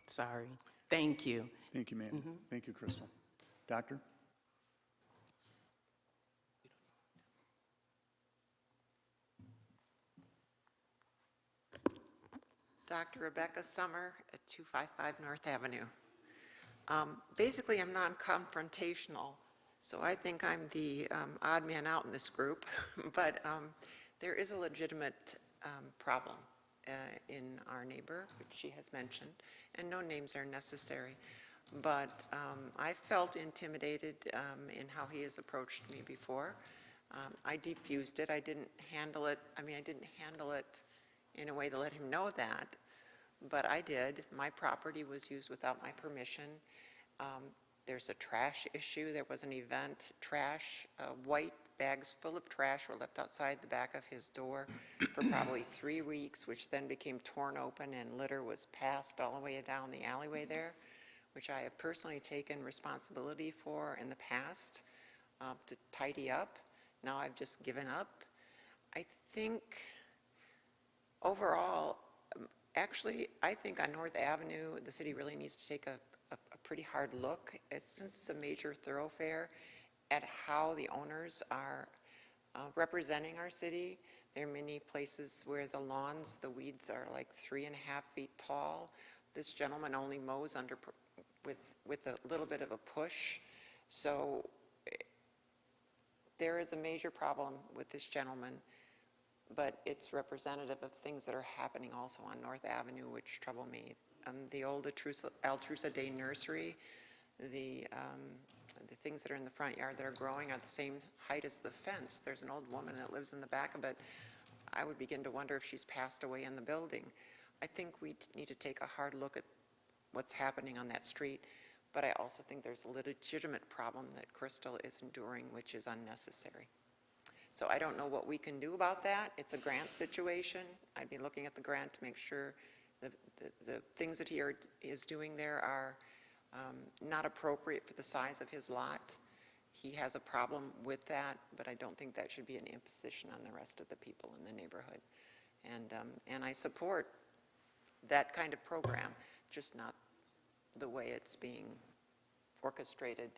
sorry, thank you. Thank you, ma'am. Thank you, Crystal. Doctor? Dr. Rebecca Summer at 255 North Avenue. Basically, I'm non-confrontational, so I think I'm the odd man out in this group, but there is a legitimate problem in our neighbor, which she has mentioned, and no names are necessary. But I felt intimidated in how he has approached me before. I defused it. I didn't handle it. I didn't handle it in a way to let him know that, but I did. My property was used without my permission. There's a trash issue. There was an event, trash, white bags full of trash were left outside the back of his door for probably 3 weeks, which then became torn open and litter was passed all the way down the alleyway there, which I have personally taken responsibility for in the past to tidy up. Now I've just given up. I think overall, actually, I think on North Avenue, the city really needs to take a pretty hard look, since it's a major thoroughfare, at how the owners are representing our city. There are many places where the lawns, the weeds are like 3.5 feet tall. This gentleman only mows under, with a little bit of a push. So there is a major problem with this gentleman, but it's representative of things that are happening also on North Avenue, which trouble me. The old Altrusa Day Nursery, the things that are in the front yard that are growing are the same height as the fence. There's an old woman that lives in the back of it. I would begin to wonder if she's passed away in the building. I think we need to take a hard look at what's happening on that street, but I also think there's a legitimate problem that Crystal is enduring, which is unnecessary. So I don't know what we can do about that. It's a grant situation. I'd be looking at the grant to make sure the things that he is doing there are not appropriate for the size of his lot. He has a problem with that, but I don't think that should be an imposition on the rest of the people in the neighborhood. And I support that kind of program, just not the way it's being orchestrated.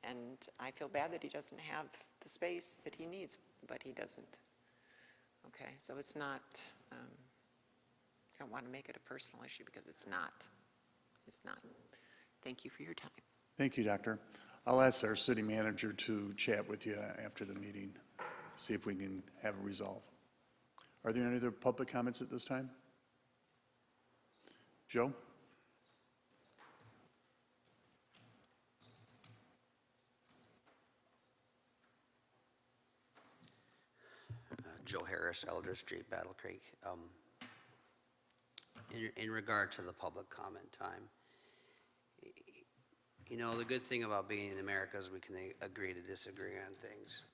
And I feel bad that he doesn't have the space that he needs, but he doesn't. Okay, so it's not, I don't want to make it a personal issue because it's not. It's not. Thank you for your time. Thank you, Doctor. I'll ask our city manager to chat with you after the meeting, see if we can have a resolve. Are there any other public comments at this time? Joe? Joe Harris, Eldridge Street, Battle Creek. In regard to the public comment time, you know, the good thing about being in America is we can agree to disagree on things.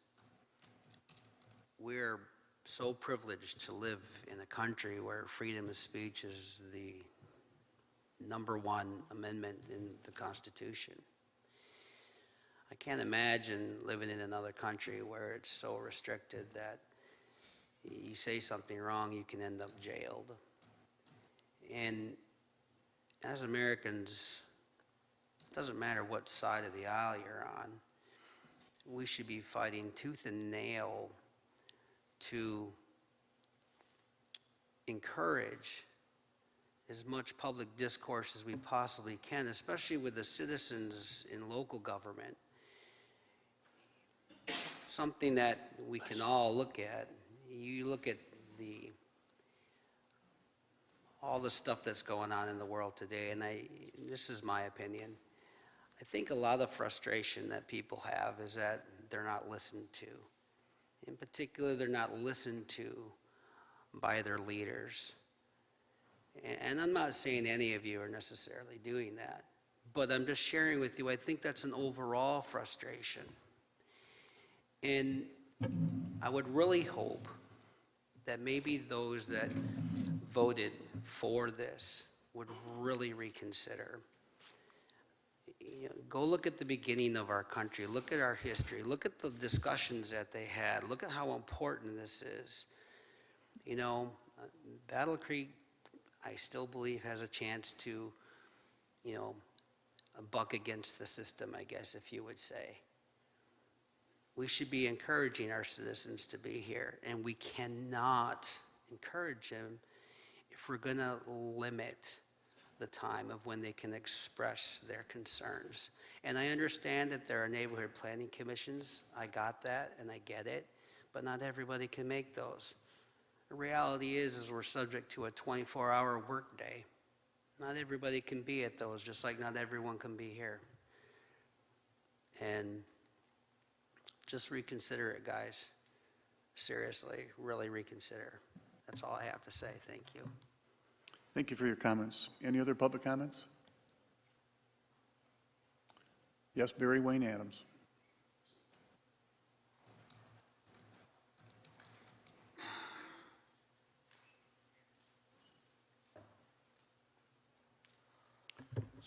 We're so privileged to live in a country where freedom of speech is the #1 amendment in the Constitution. I can't imagine living in another country where it's so restricted that you say something wrong, you can end up jailed. And as Americans, it doesn't matter what side of the aisle you're on, we should be fighting tooth and nail to encourage as much public discourse as we possibly can, especially with the citizens in local government. Something that we can all look at. You look at all the stuff that's going on in the world today, and this is my opinion. I think a lot of frustration that people have is that they're not listened to. In particular, they're not listened to by their leaders. And I'm not saying any of you are necessarily doing that, but I'm just sharing with you, I think that's an overall frustration. And I would really hope that maybe those that voted for this would really reconsider. You know, go look at the beginning of our country, look at our history, look at the discussions that they had, look at how important this is. You know, Battle Creek, I still believe, has a chance to, you know, buck against the system, I guess, if you would say. We should be encouraging our citizens to be here, and we cannot encourage them if we're going to limit the time of when they can express their concerns. And I understand that there are neighborhood planning commissions. I got that, and I get it, but not everybody can make those. The reality is we're subject to a 24-hour workday. Not everybody can be at those, just like not everyone can be here. And just reconsider it, guys. Seriously, really reconsider. That's all I have to say. Thank you. Thank you for your comments. Any other public comments? Yes, Barry Wayne Adams.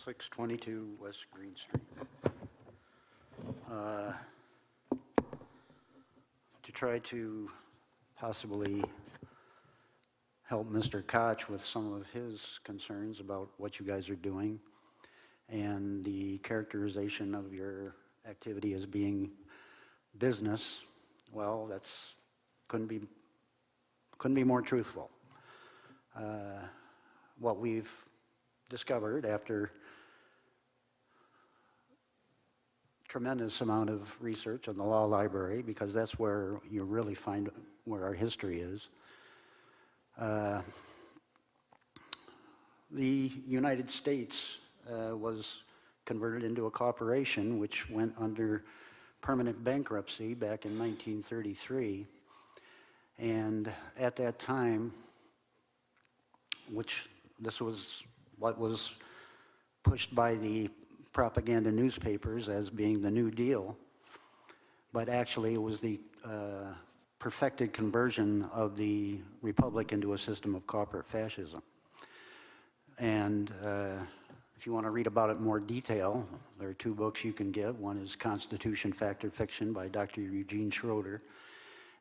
(622) West Green Street. To try to possibly help Mr. Koch with some of his concerns about what you guys are doing, and the characterization of your activity as being business, well, that's couldn't be more truthful. What we've discovered after tremendous amount of research on the law library, because that's where you really find where our history is. The United States was converted into a corporation which went under permanent bankruptcy back in 1933. And at that time, which this was what was pushed by the propaganda newspapers as being the New Deal, but actually it was the perfected conversion of the republic into a system of corporate fascism. And if you want to read about it in more detail, there are two books you can get. One is Constitution, Fact or Fiction by Dr. Eugene Schroeder,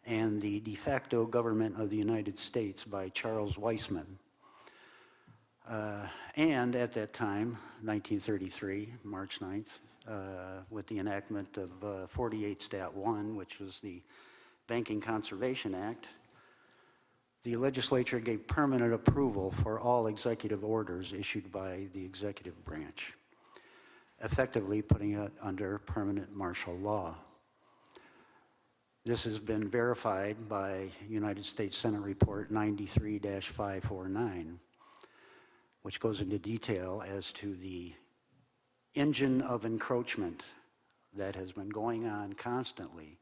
and The De facto Government of the United States by Charles Weisman. And at that time, 1933, March 9th, with the enactment of 48 Stat 1, which was the Banking Conservation Act, the legislature gave permanent approval for all executive orders issued by the executive branch, effectively putting it under permanent martial law. This has been verified by United States Senate Report 93-549, which goes into detail as to the engine of encroachment that has been going on constantly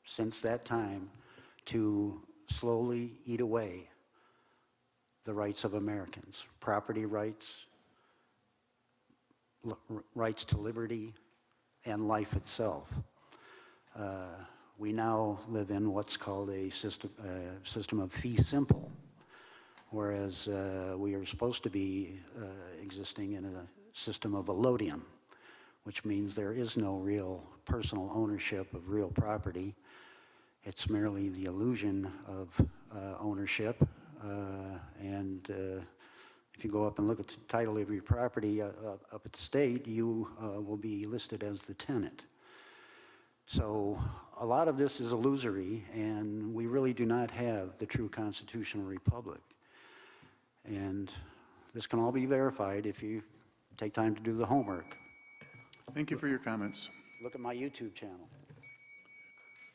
since that time to slowly eat away the rights of Americans, property rights, rights to liberty, and life itself. We now live in what's called a system of fee simple, whereas we are supposed to be existing in a system of allodium, which means there is no real personal ownership of real property. It's merely the illusion of ownership, and if you go up and look at the title of your property up at the state, you will be listed as the tenant. So a lot of this is illusory, and we really do not have the true constitutional republic. And this can all be verified if you take time to do the homework. Thank you for your comments. Look at my YouTube channel.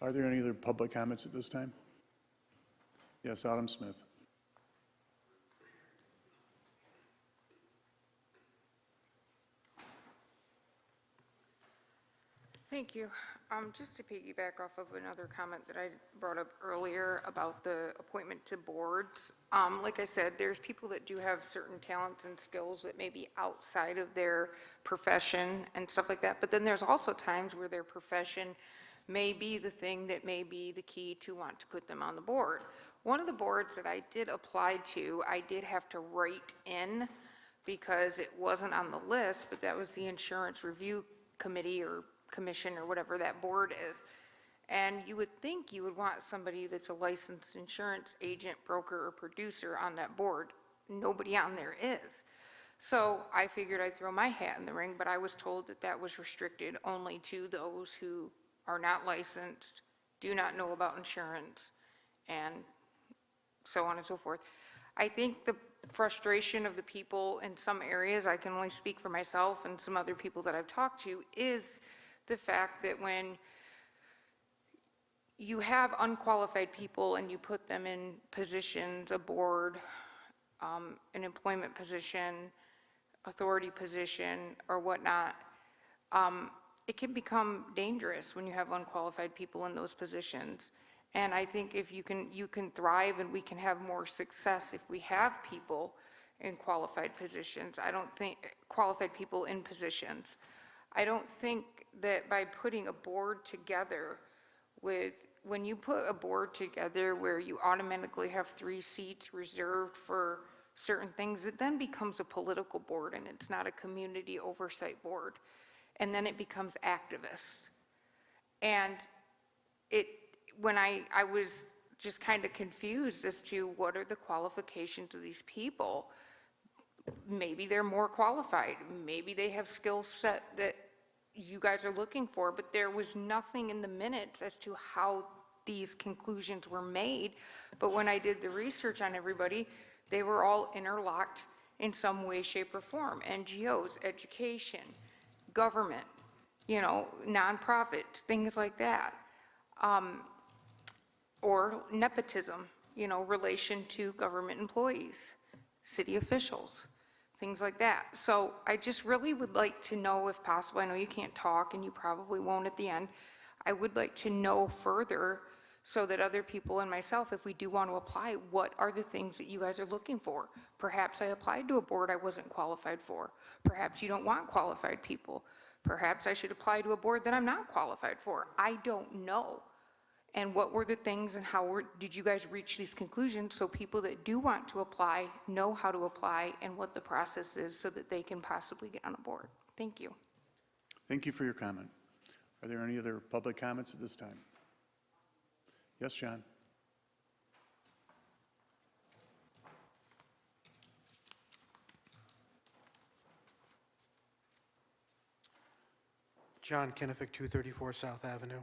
Are there any other public comments at this time? Yes, Adam Smith. Thank you. Just to piggyback off of another comment that I brought up earlier about the appointment to boards. Like I said, there's people that do have certain talents and skills that may be outside of their profession and stuff like that. But then there's also times where their profession may be the thing that may be the key to want to put them on the board. One of the boards that I did apply to, I did have to write in because it wasn't on the list, but that was the Insurance Review Committee or Commission or whatever that board is. And you would think you would want somebody that's a licensed insurance agent, broker, or producer on that board. Nobody on there is. So I figured I'd throw my hat in the ring, but I was told that that was restricted only to those who are not licensed, do not know about insurance, and so on and so forth. I think the frustration of the people in some areas, I can only speak for myself and some other people that I've talked to, is the fact that when you have unqualified people and you put them in positions, a board, an employment position, authority position, or whatnot, it can become dangerous when you have unqualified people in those positions. And I think if you can thrive and we can have more success if we have people in qualified positions. I don't think, qualified people in positions. I don't think that by putting a board together with, when you put a board together where you automatically have 3 seats reserved for certain things, it then becomes a political board and it's not a community oversight board. And then it becomes activist. And when I was just kind of confused as to what are the qualifications of these people. maybe they're more qualified, maybe they have skill set that you guys are looking for, but there was nothing in the minutes as to how these conclusions were made. But when I did the research on everybody, they were all interlocked in some way, shape, or form. NGOs, education, government, you know, nonprofits, things like that. Or nepotism, you know, relation to government employees, city officials, things like that. So I just really would like to know, if possible, I know you can't talk and you probably won't at the end, I would like to know further so that other people and myself, if we do want to apply, what are the things that you guys are looking for? Perhaps I applied to a board I wasn't qualified for. Perhaps you don't want qualified people. Perhaps I should apply to a board that I'm not qualified for. I don't know. And what were the things and how did you guys reach these conclusions so people that do want to apply know how to apply and what the process is so that they can possibly get on a board? Thank you. Thank you for your comment. Are there any other public comments at this time? Yes, John. John Kennefic, 234 South Avenue.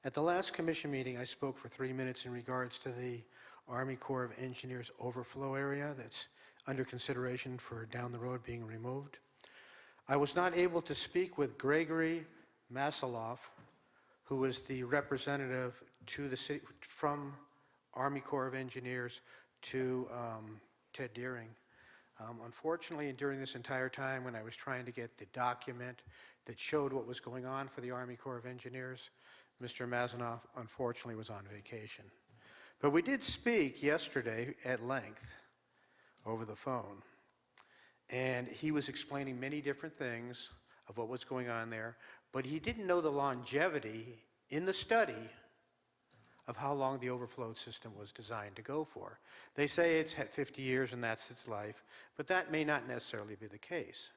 At the last commission meeting, I spoke for 3 minutes in regards to the Army Corps of Engineers overflow area that's under consideration for down the road being removed. I was not able to speak with Gregory Masaloff, who was the representative to the city from Army Corps of Engineers to Ted Deering. Unfortunately, during this entire time when I was trying to get the document that showed what was going on for the Army Corps of Engineers, Mr. Mazanoff unfortunately was on vacation. But we did speak yesterday at length over the phone, and he was explaining many different things of what was going on there, but he didn't know the longevity in the study of how long the overflow system was designed to go for. They say it's had 50 years and that's its life, but that may not necessarily be the case.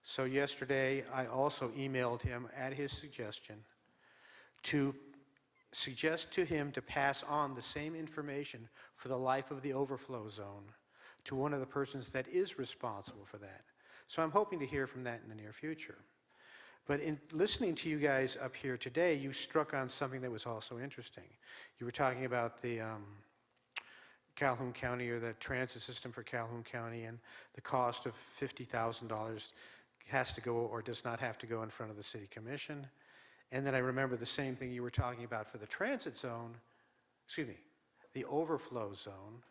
So yesterday, I also emailed him at his suggestion to suggest to him to pass on the same information for the life of the overflow zone to one of the persons that is responsible for that. So I'm hoping to hear from that in the near future. But in listening to you guys up here today, you struck on something that was also interesting. You were talking about the Calhoun County, or the transit system for Calhoun County, and the cost of $50,000 has to go or does not have to go in front of the city commission. And then I remember the same thing you were talking about for the transit zone, excuse me, the overflow zone,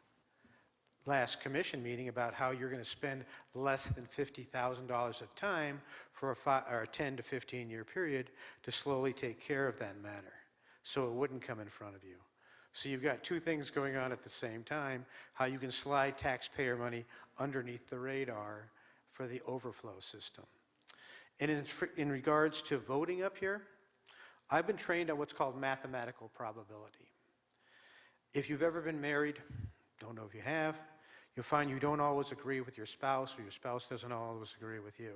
last commission meeting, about how you're going to spend less than $50,000 a time for a 10 to 15 year period to slowly take care of that matter, so it wouldn't come in front of you. So you've got two things going on at the same time, how you can slide taxpayer money underneath the radar for the overflow system. And in regards to voting up here, I've been trained on what's called mathematical probability. If you've ever been married, don't know if you have, you'll find you don't always agree with your spouse, or your spouse doesn't always agree with you.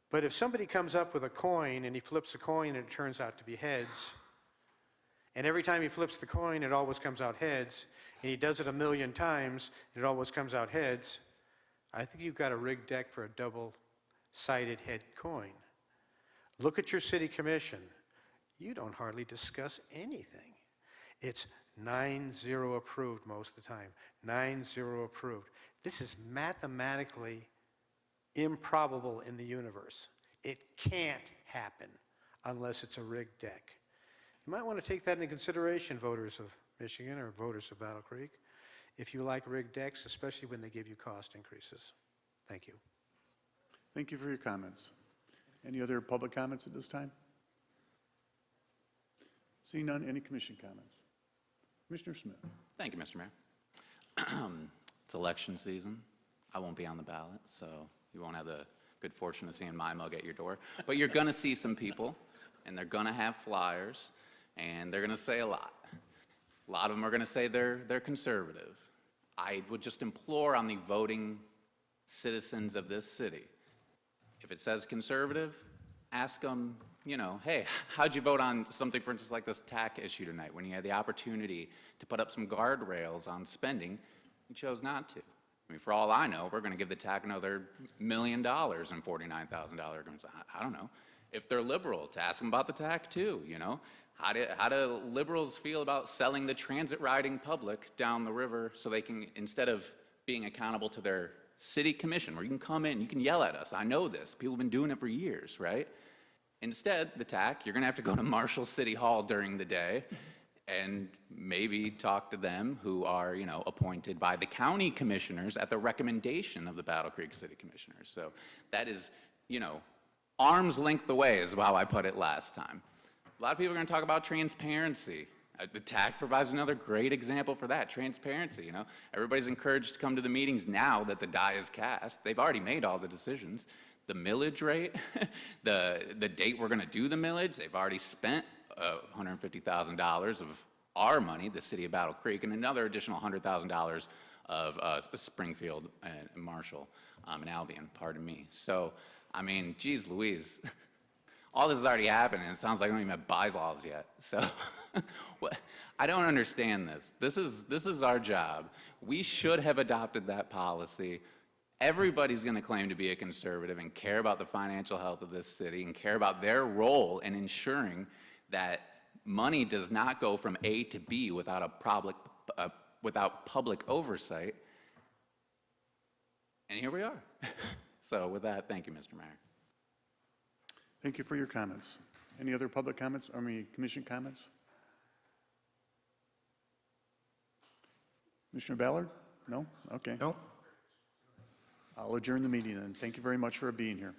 But if somebody comes up with a coin and he flips a coin and it turns out to be heads, and every time he flips the coin it always comes out heads, and he does it 1,000,000 times and it always comes out heads, I think you've got a rigged deck for a double-sided head coin. Look at your city commission. You don't hardly discuss anything. It's 9-0 approved most of the time. 9-0 approved. This is mathematically improbable in the universe. It can't happen unless it's a rigged deck. You might want to take that into consideration, voters of Michigan or voters of Battle Creek, if you like rigged decks, especially when they give you cost increases. Thank you. Thank you for your comments. Any other public comments at this time? Seeing none, any commission comments? Commissioner Smith. Thank you, Mr. Mayor. It's election season. I won't be on the ballot, so you won't have the good fortune of seeing my mug at your door. But you're going to see some people, and they're going to have flyers, and they're going to say a lot. A lot of them are going to say they're conservative. I would just implore on the voting citizens of this city, if it says conservative, ask them, you know, hey, how'd you vote on something, for instance, like this TAC issue tonight, when you had the opportunity to put up some guardrails on spending? You chose not to. I mean, for all I know, we're going to give the TAC another $1 million in $49,000 agreements. I don't know. If they're liberal, to ask them about the TAC too, you know? How do liberals feel about selling the transit riding public down the river so they can, instead of being accountable to their city commission, where you can come in, you can yell at us. I know this. People have been doing it for years, right? Instead, the TAC, you're going to have to go to Marshall City Hall during the day and maybe talk to them, who are, you know, appointed by the county commissioners at the recommendation of the Battle Creek City Commissioners. So that is, you know, arm's length away is how I put it last time. A lot of people are going to talk about transparency. The TAC provides another great example for that, transparency, you know. Everybody's encouraged to come to the meetings now that the die is cast. They've already made all the decisions. The millage rate, the date we're going to do the millage, they've already spent $150,000 of our money, the city of Battle Creek, and another additional $100,000 of Springfield and Marshall and Albion, pardon me. So, I mean, geez Louise, all this has already happened, and it sounds like we don't even have bylaws yet. So, I don't understand this. This is our job. We should have adopted that policy. Everybody's going to claim to be a conservative and care about the financial health of this city and care about their role in ensuring that money does not go from A to B without public oversight. And here we are. So with that, thank you, Mr. Mayor. Thank you for your comments. Any other public comments, commission comments? Commissioner Ballard? No? Okay. No. I'll adjourn the meeting then. Thank you very much for being here.